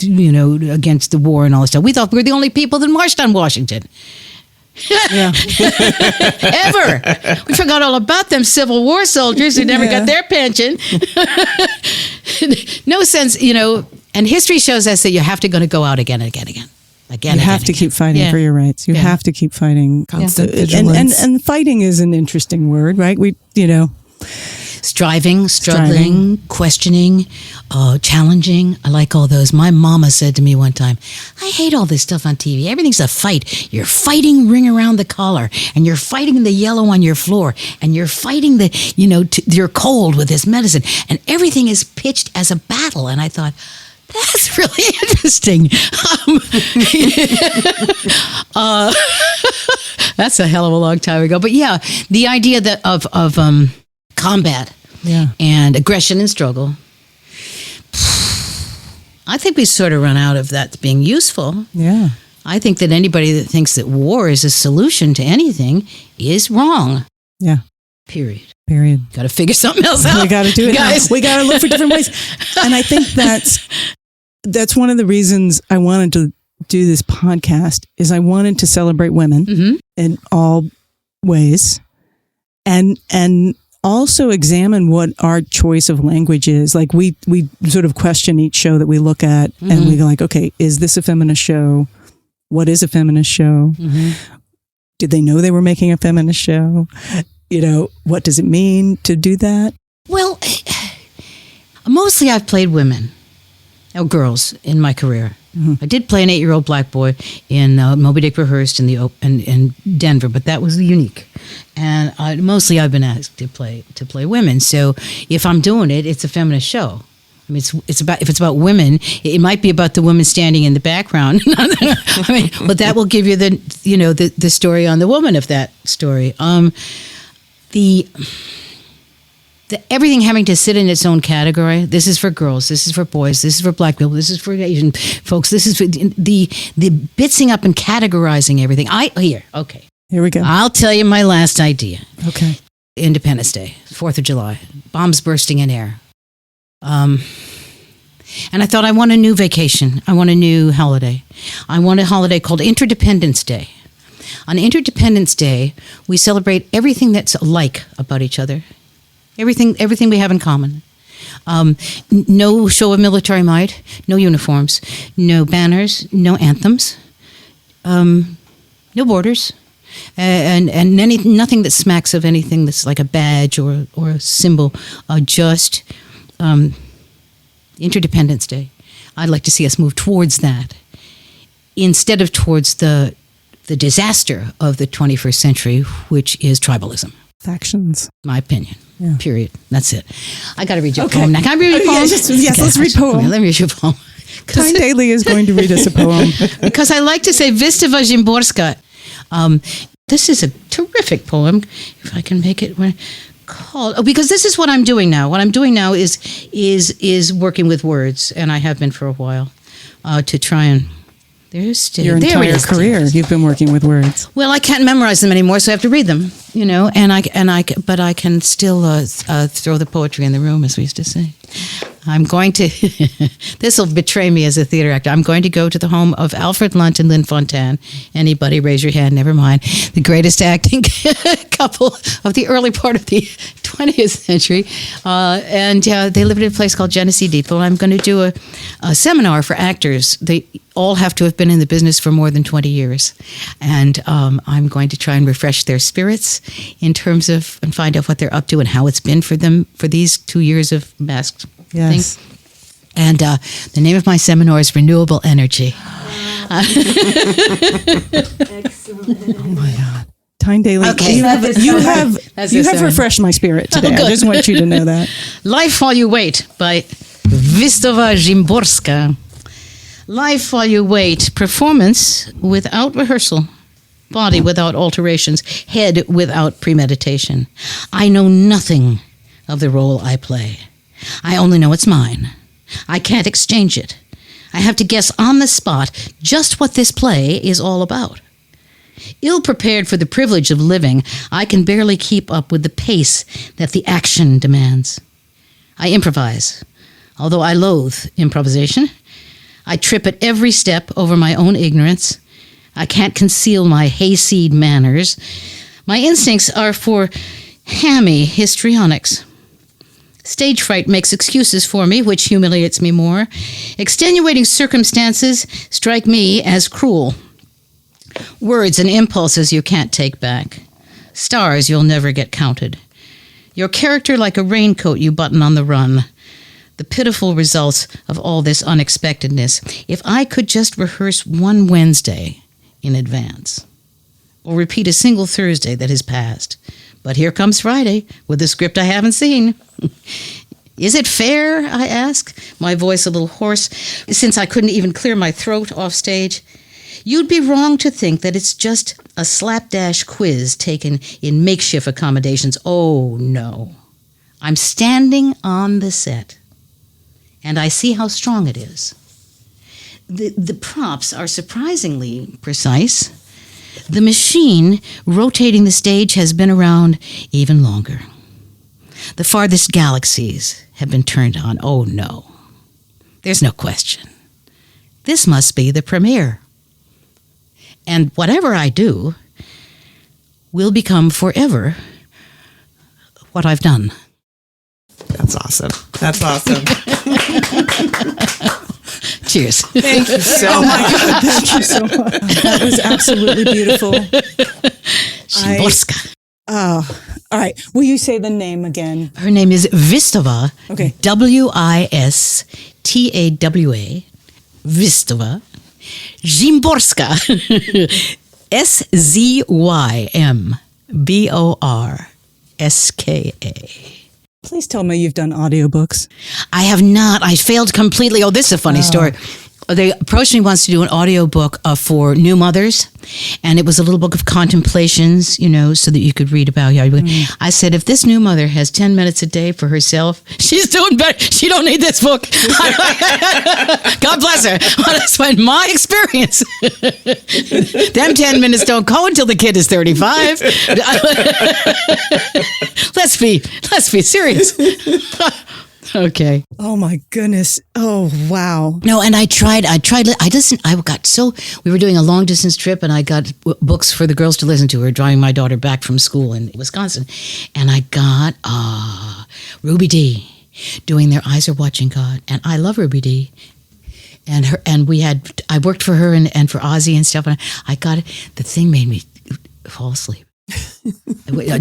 against the war and all this stuff. We thought we were the only people that marched on Washington. Yeah. Ever. We forgot all about them Civil War soldiers who never got their pension. No sense, and history shows us that you have to go out again and again. You have to keep fighting for your rights. You have to keep fighting. Constant vigilance. And fighting is an interesting word, right? Striving, struggling, questioning, challenging. I like all those. My mama said to me one time, I hate all this stuff on TV. Everything's a fight. You're fighting ring around the collar, and you're fighting the yellow on your floor, and you're fighting you're cold with this medicine, and everything is pitched as a battle. And I thought, that's really interesting. That's a hell of a long time ago. But yeah, the idea that of combat and aggression and struggle, I think we sort of run out of that being useful. Yeah. I think that anybody that thinks that war is a solution to anything is wrong. Yeah. Period. Got to figure something else out. We got to do it, guys. We got to look for different ways. And I think that's one of the reasons I wanted to do this podcast, is I wanted to celebrate women mm-hmm. in all ways, and also examine what our choice of language is. Like we sort of question each show that we look at, mm-hmm. and we go like, okay, is this a feminist show? What is a feminist show? Mm-hmm. Did they know they were making a feminist show? What does it mean to do that? Well, mostly I've played women. Girls in my career. Mm-hmm. I did play an 8-year-old black boy in Moby Dick Rehearsed in Denver, but that was unique. And mostly I've been asked to play women. So if I'm doing it, it's a feminist show. I mean, it's about women. It might be about the woman standing in the background. But that will give you the story on the woman of that story. Everything having to sit in its own category. This is for girls. This is for boys. This is for black people. This is for Asian folks. This is for the bitsing up and categorizing everything. Okay. Here we go. I'll tell you my last idea. Okay. Independence Day, 4th of July, bombs bursting in air. And I thought, I want a new vacation. I want a new holiday. I want a holiday called Interdependence Day. On Interdependence Day, we celebrate everything that's alike about each other. Everything we have in common. No show of military might, no uniforms, no banners, no anthems, no borders, and nothing that smacks of anything that's like a badge or a symbol. Just Interdependence Day. I'd like to see us move towards that instead of towards the disaster of the 21st century, which is tribalism. Factions. My opinion. Yeah. Period. That's it. I got to read you a poem now. Can I read you a poem? Yes, let's read poem. Let me read you a poem. Tyne Daly is going to read us a poem. Because I like to say Vistava Zimborska. This is a terrific poem, if I can make it called. Because this is what I'm doing now. What I'm doing now is working with words, and I have been for a while, to try and... Your entire career, you've been working with words. Well, I can't memorize them anymore, so I have to read them. but I can still throw the poetry in the room, as we used to say. I'm going to, this will betray me as a theater actor. I'm going to go to the home of Alfred Lunt and Lynn Fontanne. Anybody, raise your hand, never mind. The greatest acting couple of the early part of the 20th century. They lived in a place called Genesee Depot. I'm going to do a seminar for actors. They all have to have been in the business for more than 20 years. And I'm going to try and refresh their spirits in terms of, and find out what they're up to and how it's been for them for these 2 years of masked. Yes. And the name of my seminar is Renewable Energy. Excellent. Oh my God. Tyne Daly, okay. you have refreshed my spirit today. I just want you to know that. Life While You Wait by Wisława Szymborska. Life While You Wait. Performance without rehearsal. Body without alterations. Head without premeditation. I know nothing of the role I play. I only know it's mine. I can't exchange it. I have to guess on the spot just what this play is all about. Ill-prepared for the privilege of living, I can barely keep up with the pace that the action demands. I improvise, although I loathe improvisation. I trip at every step over my own ignorance. I can't conceal my hayseed manners. My instincts are for hammy histrionics. Stage fright makes excuses for me, which humiliates me more. Extenuating circumstances strike me as cruel. Words and impulses you can't take back. Stars you'll never get counted. Your character like a raincoat you button on the run. The pitiful results of all this unexpectedness. If I could just rehearse one Wednesday in advance, or repeat a single Thursday that has passed. But here comes Friday with a script I haven't seen. Is it fair, I ask, my voice a little hoarse, since I couldn't even clear my throat off stage? You'd be wrong to think that it's just a slapdash quiz taken in makeshift accommodations. Oh, no. I'm standing on the set, and I see how strong it is. The props are surprisingly precise. The machine rotating the stage has been around even longer. The farthest galaxies have been turned on. Oh, no. There's no question. This must be the premiere. And whatever I do will become forever what I've done. That's awesome. That's awesome. Cheers. Thank you so Oh my much. God, thank you so much. That was absolutely beautiful. Szymborska. Oh, all right. Will you say the name again? Her name is Wisława. Okay. Wistawa. Wisława. Szymborska. Szymborska. Please tell me you've done audiobooks. I have not. I failed completely. Oh, this is a funny story. They approached me once to do an audiobook for new mothers, and it was a little book of contemplations, so that you could read about. I said, if this new mother has 10 minutes a day for herself, she's doing better. She don't need this book. God bless her. Well, that's been my experience. Them 10 minutes don't go until the kid is 35. Let's be serious. Okay. Oh my goodness. Oh wow. No, and I tried. We were doing a long distance trip, and I got books for the girls to listen to. We were driving my daughter back from school in Wisconsin, and I got Ruby Dee doing Their Eyes Are Watching God, and I love Ruby Dee. And I worked for her and for Ozzy and stuff, and I got it. The thing made me fall asleep.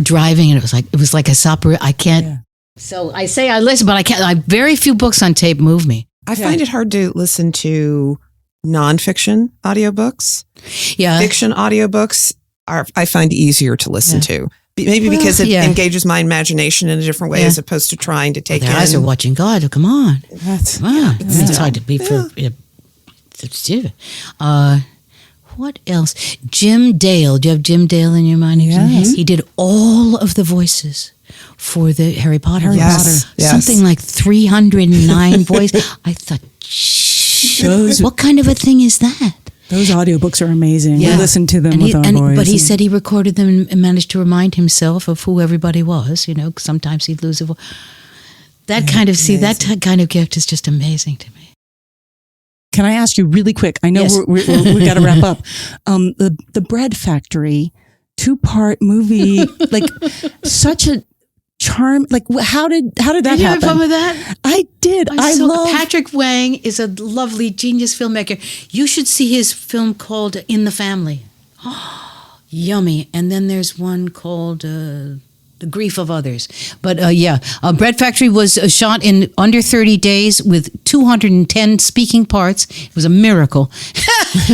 Driving, and it was like a supper. I can't. Yeah. So I say I listen, but I can't. Very few books on tape move me. I find it hard to listen to nonfiction audiobooks. Yeah. Fiction audiobooks I find easier to listen to. Maybe because it engages my imagination in a different way as opposed to trying to take Their Eyes Are Watching God. Come on. Come on. It's hard to be for... What else? Jim Dale. Do you have Jim Dale in your mind? Yes. He did all of the voices for the Harry Potter. Yes. Something like 309 voices. I thought, what kind of a thing is that? Those audiobooks are amazing. Yeah. We listen to them with our boys. But he said he recorded them and managed to remind himself of who everybody was. You know, 'cause sometimes he'd lose a voice. That kind of gift is just amazing to me. Can I ask you really quick? I know Yes. we got to wrap up. The Bread Factory 2-part movie, like such a charm. Like how did that happen? Did you have fun with that? I did. I love Patrick Wang is a lovely genius filmmaker. You should see his film called In the Family. Yummy. And then there's one called The Grief of Others. But Bread Factory was shot in under 30 days with 210 speaking parts. It was a miracle.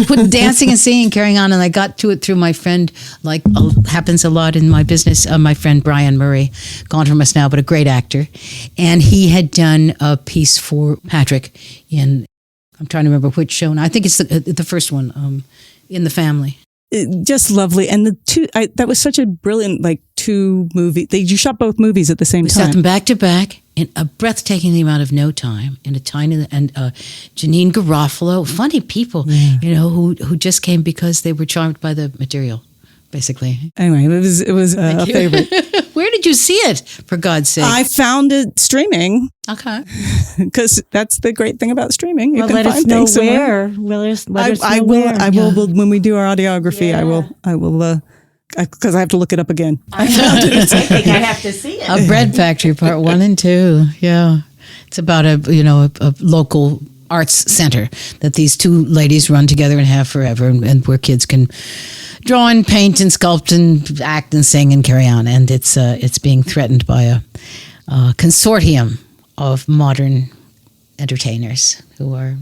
With dancing and singing, carrying on. And I got to it through my friend, like happens a lot in my business, my friend Brian Murray, gone from us now, but a great actor. And he had done a piece for Patrick in, I'm trying to remember which show. And I think it's the first one, In the Family. just lovely. And that was such a brilliant, like, 2 movie. You shot both movies at the same We time. shot them back to back in a breathtaking amount of no time. In a tiny and Janine Garofalo, funny people, who just came because they were charmed by the material, basically. Anyway, it was a favorite. Where did you see it? For God's sake, I found it streaming. Okay. Because that's the great thing about streaming. You Well, can let find us know things somewhere. where. I will when we do our audiography. Yeah. I will because I have to look it up again. I think I have to see it. A Bread Factory, part 1 and 2. Yeah, it's about a local arts center that these 2 ladies run together and have forever, and where kids can draw and paint and sculpt and act and sing and carry on. And it's being threatened by a consortium of modern entertainers who are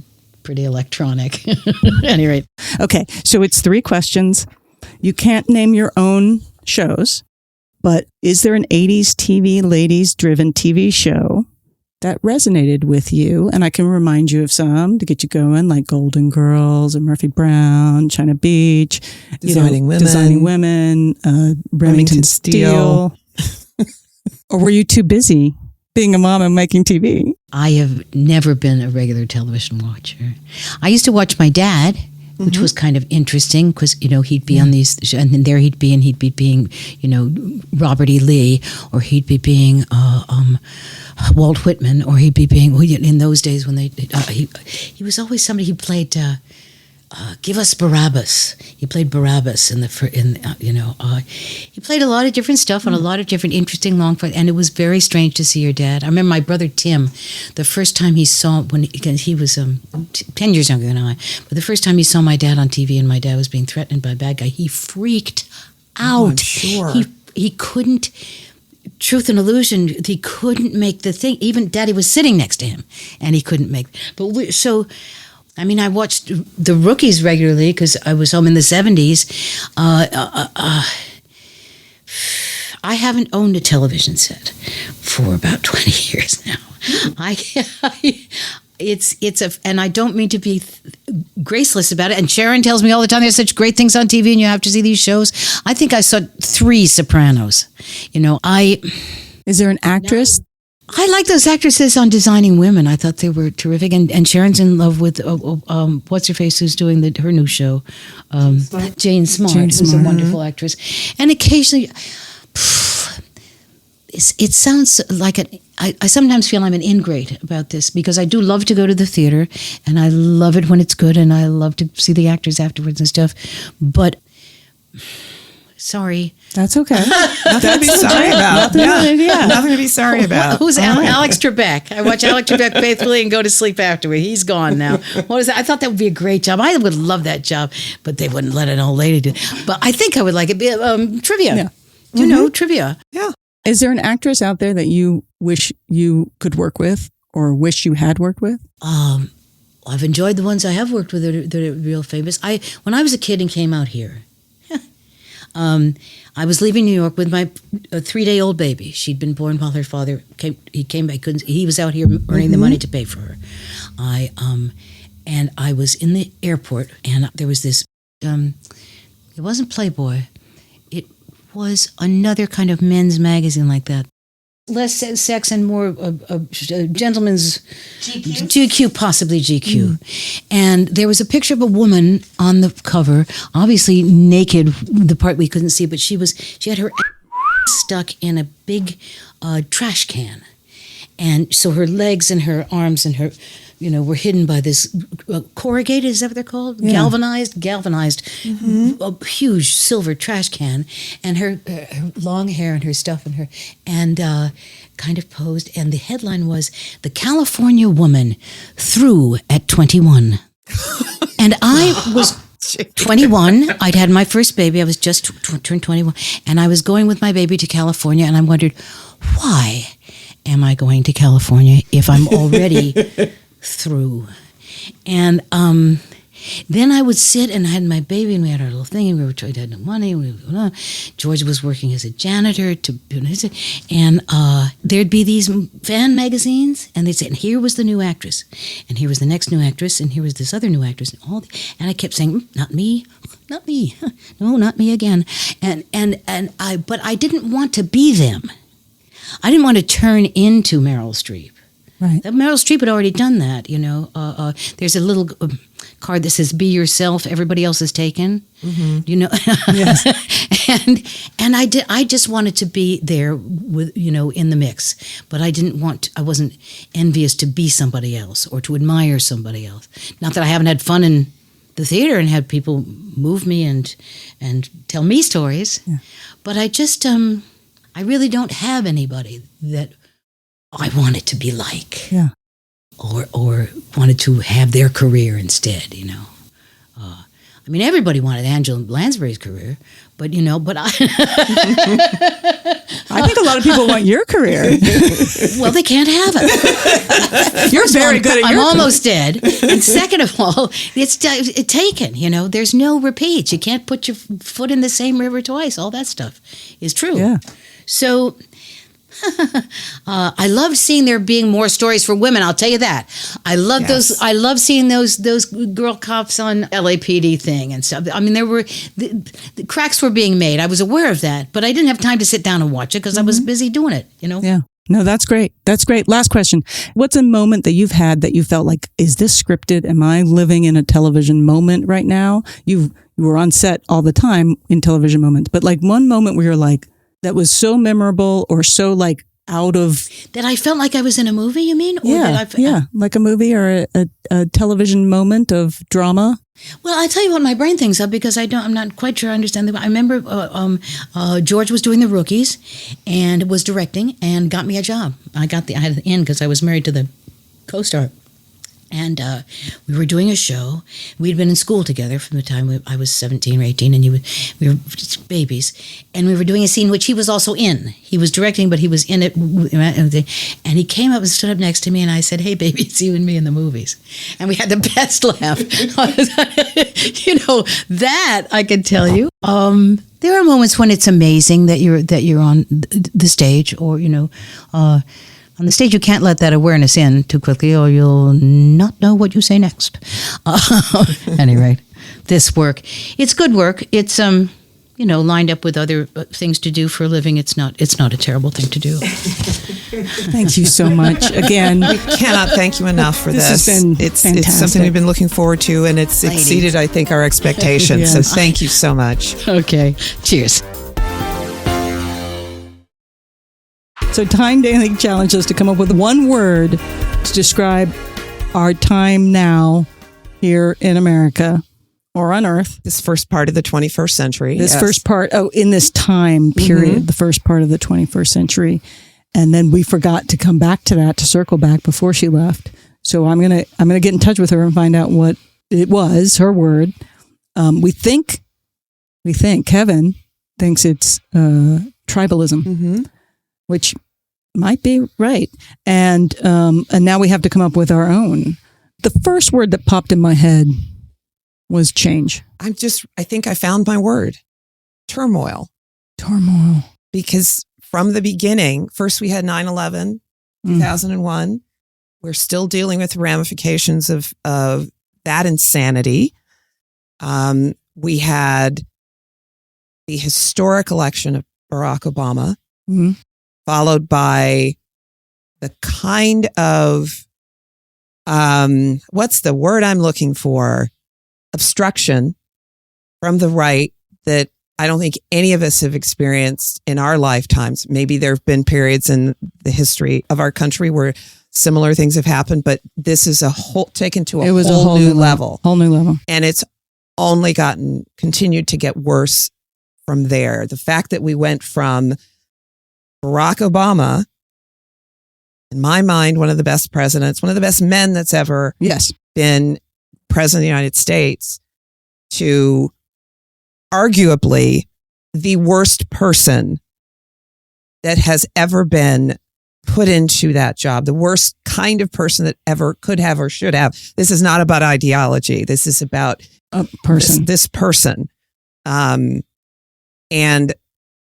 pretty electronic. At any rate. Okay, so it's 3 questions. You can't name your own shows, but is there an 80s TV ladies-driven TV show that resonated with you? And I can remind you of some to get you going, like Golden Girls or Murphy Brown, China Beach, Designing Women, Remington Steele. Or were you too busy being a mom and making TV? I have never been a regular television watcher. I used to watch my dad, which was kind of interesting because, he'd be on these, and then there he'd be being, Robert E. Lee, or he'd be being Walt Whitman, or he'd be being, in those days when he was always somebody who played, give us Barabbas. He played Barabbas he played a lot of different stuff on a lot of different interesting long fights, and it was very strange to see your dad. I remember my brother Tim, the first time he saw, because he was 10 years younger than I, but the first time he saw my dad on TV and my dad was being threatened by a bad guy, he freaked out. I'm sure. He couldn't, Truth and Illusion, he couldn't make the thing. Even Daddy was sitting next to him, and he couldn't make. I watched The Rookies regularly because I was home in the 70s. I haven't owned a television set for about 20 years now. And I don't mean to be graceless about it. And Sharon tells me all the time there's such great things on TV and you have to see these shows. I think I saw 3 Sopranos. Is there an actress? I like those actresses on Designing Women. I thought they were terrific. And Sharon's in love with, what's her face, who's doing her new show? Jane Smart, who's a wonderful actress. And occasionally, it sounds like I sometimes feel I'm an ingrate about this because I do love to go to the theater and I love it when it's good and I love to see the actors afterwards and stuff. But sorry. That's okay. Nothing to be sorry about. Nothing to be sorry about. Who's Alex Trebek? I watch Alex Trebek faithfully and go to sleep afterward. He's gone now. What is that? I thought that would be a great job. I would love that job, but they wouldn't let an old lady do it. But I think I would like it. Trivia. Yeah. Do you know trivia? Yeah. Is there an actress out there that you wish you could work with or wish you had worked with? I've enjoyed the ones I have worked with that are real famous. When I was a kid and came out here, I was leaving New York with my 3-day-old baby. She'd been born while her father came. He came back. He was out here earning the money to pay for her. And I was in the airport, and there was this. It wasn't Playboy. It was another kind of men's magazine like that. less sex and more gentleman's GQ, possibly GQ. And there was a picture of a woman on the cover, obviously naked, the part we couldn't see, but she had her stuck in a big trash can. And so her legs and her arms and her, were hidden by this corrugated, is that what they're called? Yeah. Galvanized, a huge silver trash can, and her long hair and her stuff and kind of posed. And the headline was, "The California Woman Through at 21." And I was 21. I'd had my first baby. I was just turned 21. And I was going with my baby to California, and I wondered, why am I going to California if I'm already through? And then I would sit, and I had my baby, and we had our little thing, and we were trying to have no money. George was working as a janitor, and there'd be these fan magazines, and they'd say, and here was the new actress, and here was the next new actress, and here was this other new actress, and I kept saying, not me, no, not me again, but I didn't want to be them. I didn't want to turn into Meryl Streep. Right. Meryl Streep had already done that, There's a little card that says, "Be yourself, everybody else is taken." Mm-hmm. Yes. and I just wanted to be there with, in the mix. But I wasn't envious to be somebody else or to admire somebody else. Not that I haven't had fun in the theater and had people move me and tell me stories. Yeah. But I just, I really don't have anybody that I wanted to be like, or wanted to have their career instead, everybody wanted Angela Lansbury's career, but I I think a lot of people want your career. Well, they can't have it. You're very good at I'm almost dead. And second of all, it's taken, there's no repeats. You can't put your foot in the same river twice. All that stuff is true. Yeah. So I love seeing there being more stories for women. I'll tell you that. I love those. I love seeing those girl cops on LAPD thing and stuff. There were the cracks were being made. I was aware of that, but I didn't have time to sit down and watch it because I was busy doing it. Yeah. No, that's great. That's great. Last question. What's a moment that you've had that you felt like, is this scripted? Am I living in a television moment right now? You were on set all the time in television moments, but like one moment where you're like, that was so memorable or so like out of... That I felt like I was in a movie, you mean? Or yeah, like a movie or a television moment of drama. Well, I tell you what my brain thinks of because I'm not quite sure I understand. I remember George was doing The Rookies and was directing and got me a job. I had an in because I was married to the co-star. And we were doing a show. We'd been in school together from the time I was 17 or 18, and we were just babies. And we were doing a scene which he was also in. He was directing, but he was in it. And he came up and stood up next to me, and I said, "Hey, baby, it's you and me in the movies." And we had the best laugh. That I can tell you. There are moments when it's amazing that you're on the stage, or on the stage, you can't let that awareness in too quickly or you'll not know what you say next. At any rate, this work, it's good work. It's, lined up with other things to do for a living. It's not a terrible thing to do. Thank you so much. Again, we cannot thank you enough for this. Has been it's fantastic. something we've been looking forward to, and it's exceeded, I think, our expectations. Yes. So thank you so much. Okay. Cheers. So Tyne Daly challenged us to come up with one word to describe our time now here in America or on Earth. This first part of the 21st century. This first part, in this time period, the first part of the 21st century. And then we forgot to come back to that, to circle back before she left. So I'm gonna get in touch with her and find out what it was, her word. We think Kevin thinks it's tribalism, which might be right. And now we have to come up with our own. The first word that popped in my head was change. I think I found my word. Turmoil. Because from the beginning, first we had 9/11, 2001. We're still dealing with the ramifications of that insanity. We had the historic election of Barack Obama. followed by the kind of, what's the word I'm looking for? Obstruction from the right that I don't think any of us have experienced in our lifetimes. Maybe there have been periods in the history of our country where similar things have happened, but this is taken to a whole new level. Whole new level. And it's only continued to get worse from there. The fact that we went from Barack Obama, in my mind, one of the best presidents, one of the best men that's ever been president of the United States, to arguably the worst person that has ever been put into that job, the worst kind of person that ever could have or should have. This is not about ideology. This is about a person. This person. And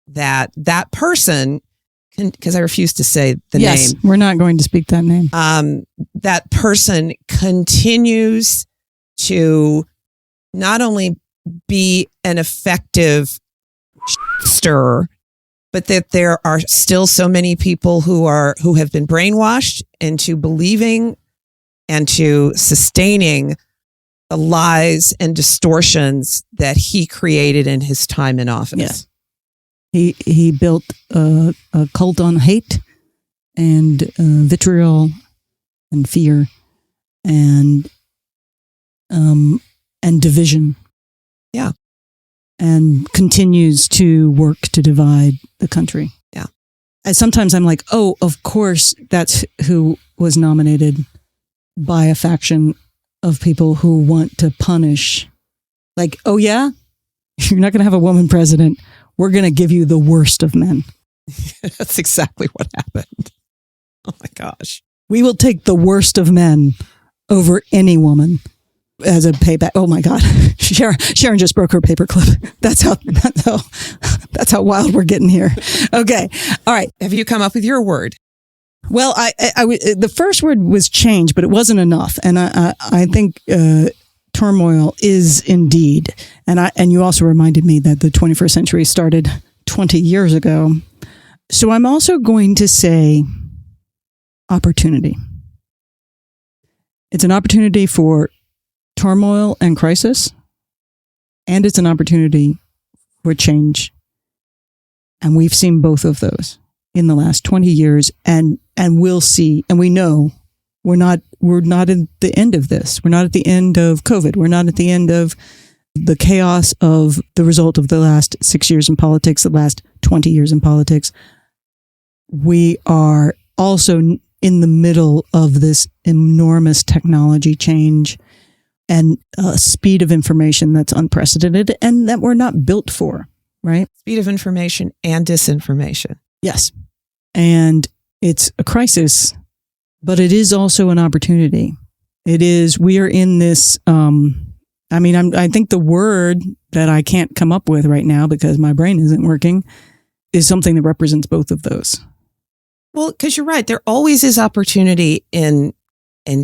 that person, because I refuse to say the name. We're not going to speak that name. That person continues to not only be an effective stirrer, but that there are still so many people who have been brainwashed into believing and to sustaining the lies and distortions that he created in his time in office. Yes. He built a cult on hate and vitriol and fear and division. Yeah. And continues to work to divide the country. Yeah. And sometimes I'm like, oh, of course, that's who was nominated by a faction of people who want to punish. Like, oh yeah, you're not going to have a woman president. We're going to give you the worst of men. That's exactly what happened. Oh my gosh. We will take the worst of men over any woman as a payback. Oh my God. Sharon just broke her paperclip. That's how wild we're getting here. Okay. All right. Have you come up with your word? Well, the first word was change, but it wasn't enough. And I think turmoil is indeed. And you also reminded me that the 21st century started 20 years ago. So I'm also going to say opportunity. It's an opportunity for turmoil and crisis, and it's an opportunity for change. And we've seen both of those in the last 20 years, and we'll see, and we know we're not at the end of this. We're not at the end of COVID. We're not at the end of the chaos of the result of the last 6 years in politics, the last 20 years in politics. We are also in the middle of this enormous technology change and speed of information that's unprecedented and that we're not built for, right? Speed of information and disinformation. Yes. And it's a crisis, but it is also an opportunity. We are in this, I think the word that I can't come up with right now because my brain isn't working is something that represents both of those. Well, because you're right. There always is opportunity in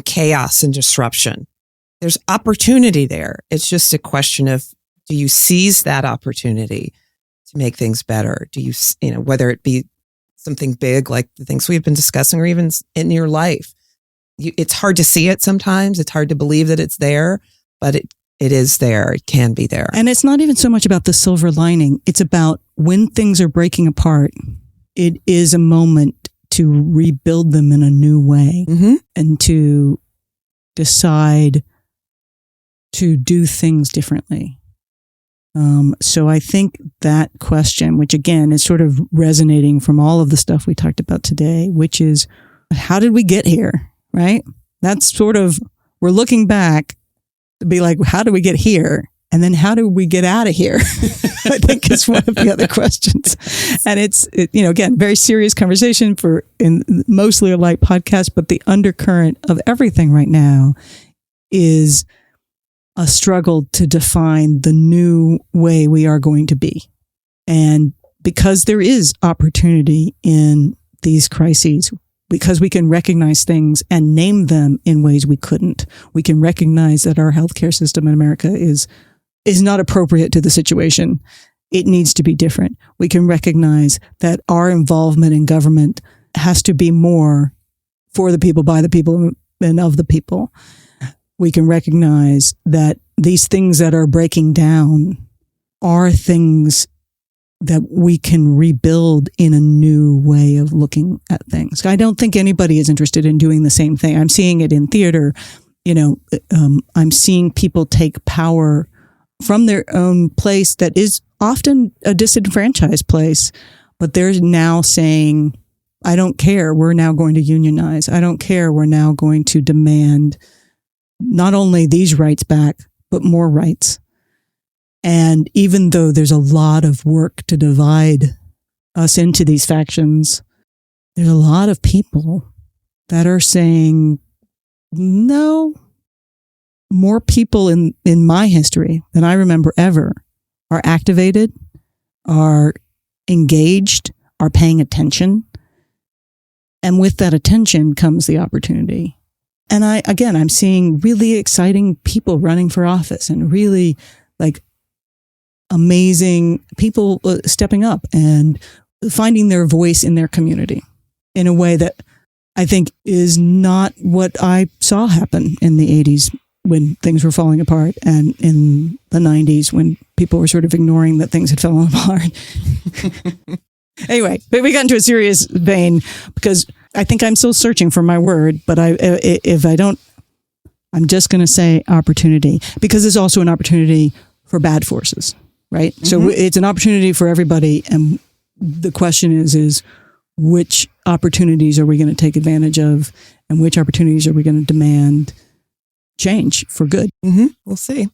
chaos and disruption. There's opportunity there. It's just a question of, do you seize that opportunity to make things better? Do you, whether it be something big like the things we've been discussing or even in your life, it's hard to see it sometimes. It's hard to believe that it's there, but it is there. It can be there. And it's not even so much about the silver lining. It's about when things are breaking apart, it is a moment to rebuild them in a new way and to decide to do things differently. So I think that question, which again is sort of resonating from all of the stuff we talked about today, which is, how did we get here? Right? That's sort of, we're looking back to be like, how do we get here? And then how do we get out of here? I think is one of the other questions. And it's again, very serious conversation in mostly a light podcast, but the undercurrent of everything right now is a struggle to define the new way we are going to be. And because there is opportunity in these crises, because we can recognize things and name them in ways we couldn't. We can recognize that our healthcare system in America is not appropriate to the situation. it needs to be different. We can recognize that our involvement in government has to be more for the people, by the people, and of the people. We can recognize that these things that are breaking down are things that we can rebuild in a new way of looking at things. I don't think anybody is interested in doing the same thing. I'm seeing it in theater. I'm seeing people take power from their own place that is often a disenfranchised place, but they're now saying, I don't care. We're now going to unionize. I don't care. We're now going to demand not only these rights back, but more rights. And even though there's a lot of work to divide us into these factions, there's a lot of people that are saying, no, more people in my history than I remember ever are activated, are engaged, are paying attention. And with that attention comes the opportunity. And I'm seeing really exciting people running for office and really amazing people stepping up and finding their voice in their community in a way that I think is not what I saw happen in the 80s when things were falling apart, and in the 90s when people were sort of ignoring that things had fallen apart. Anyway, but we got into a serious vein because I think I'm still searching for my word, but if I don't, I'm just going to say opportunity, because it's also an opportunity for bad forces, right? Mm-hmm. So it's an opportunity for everybody. And the question is which opportunities are we going to take advantage of, and which opportunities are we going to demand change for good? Mm-hmm. We'll see.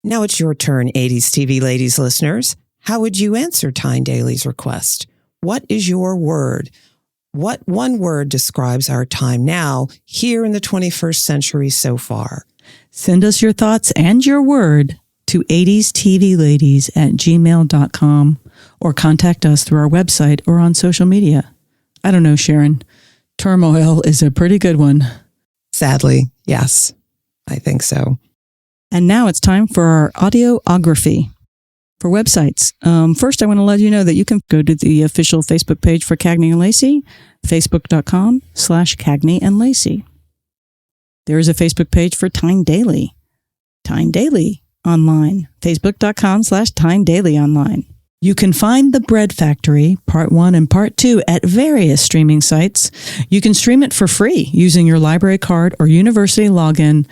Now it's your turn, 80s TV ladies listeners. How would you answer Tyne Daly's request? What is your word? What one word describes our time now, here in the 21st century so far? Send us your thoughts and your word to 80stvladies@gmail.com or contact us through our website or on social media. I don't know, Sharon. Turmoil is a pretty good one. Sadly, yes, I think so. And now it's time for our audiography for websites. First, I want to let you know that you can go to the official Facebook page for Cagney and Lacey, facebook.com/Cagney and Lacey. There is a Facebook page for Tyne Daly, Tyne Daly Online, facebook.com/Tyne Daly Online. You can find The Bread Factory, Part 1 and Part 2 at various streaming sites. You can stream it for free using your library card or university login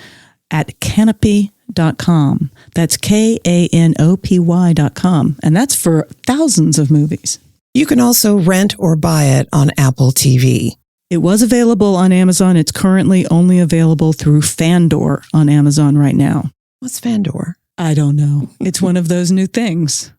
at Canopy.com. That's Kanopy.com. And that's for thousands of movies. You can also rent or buy it on Apple TV. It was available on Amazon. It's currently only available through Fandor on Amazon right now. What's Fandor? I don't know. It's one of those new things.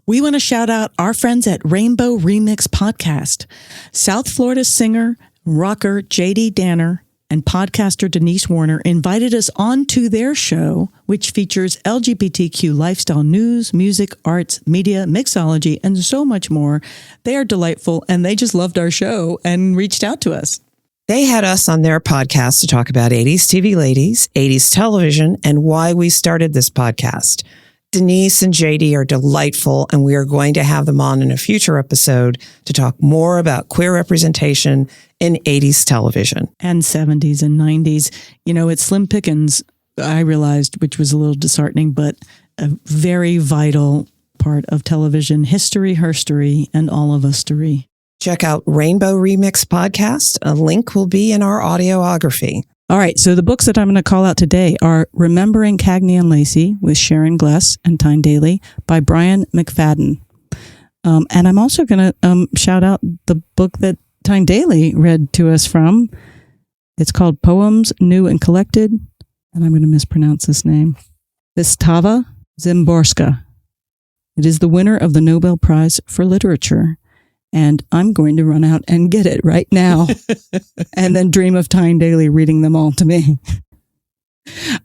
We want to shout out our friends at Rainbow Remix Podcast. South Florida singer, rocker J.D. Danner and podcaster Denise Warner invited us onto their show, which features LGBTQ lifestyle news, music, arts, media, mixology, and so much more. They are delightful, and they just loved our show and reached out to us. They had us on their podcast to talk about 80s TV ladies, 80s television, and why we started this podcast. Denise and JD are delightful, and we are going to have them on in a future episode to talk more about queer representation in 80s television. And 70s and 90s. You know, it's slim pickings, I realized, which was a little disheartening, but a very vital part of television history, herstory, and all of us-tory. Check out Rainbow Remix Podcast. A link will be in our audiography. All right, so the books that I'm going to call out today are Remembering Cagney and Lacey with Sharon Gless and Tyne Daly by Brian McFadden. And I'm also going to shout out the book that Tyne Daly read to us from. It's called Poems New and Collected, and I'm going to mispronounce this name, Vistava Zimborska. It is the winner of the Nobel Prize for Literature. And I'm going to run out and get it right now and then dream of Tyne Daly reading them all to me.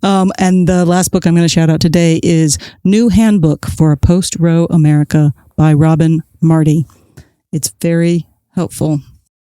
And the last book I'm going to shout out today is New Handbook for a Post-Roe America by Robin Marty. It's very helpful.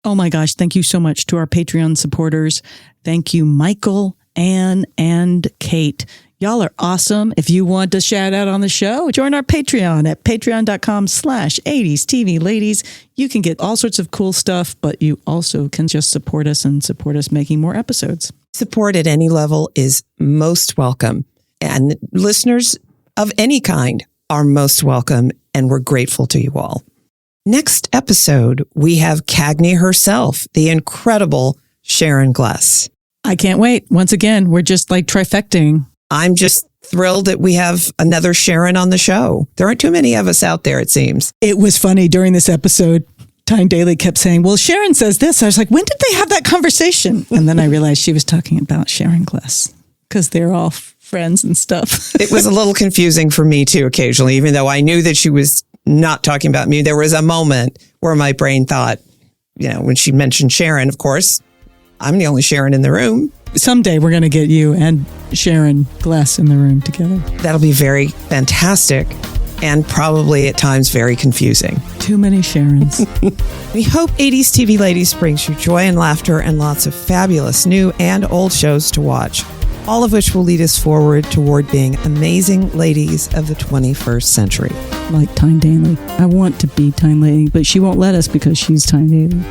Oh my gosh, thank you so much to our Patreon supporters. Thank you, Michael, Anne, and Kate. Y'all are awesome. If you want to shout out on the show, join our Patreon at patreon.com/80s TV Ladies. You can get all sorts of cool stuff, but you also can just support us and support us making more episodes. Support at any level is most welcome. And listeners of any kind are most welcome, and we're grateful to you all. Next episode, we have Cagney herself, the incredible Sharon Gless. I can't wait. Once again, we're just like trifecting. I'm just thrilled that we have another Sharon on the show. There aren't too many of us out there, it seems. It was funny during this episode. Tyne Daly kept saying, well, Sharon says this. I was like, when did they have that conversation? And then I realized she was talking about Sharon Gless because they're all friends and stuff. It was a little confusing for me too, occasionally, even though I knew that she was not talking about me. There was a moment where my brain thought, when she mentioned Sharon, of course, I'm the only Sharon in the room. Someday we're going to get you and Sharon Gless in the room together. That'll be very fantastic and probably at times very confusing. Too many Sharons. We hope 80s TV Ladies brings you joy and laughter and lots of fabulous new and old shows to watch, all of which will lead us forward toward being amazing ladies of the 21st century. Like Tyne Daly. I want to be Tyne Daly, but she won't let us because she's Tyne Daly.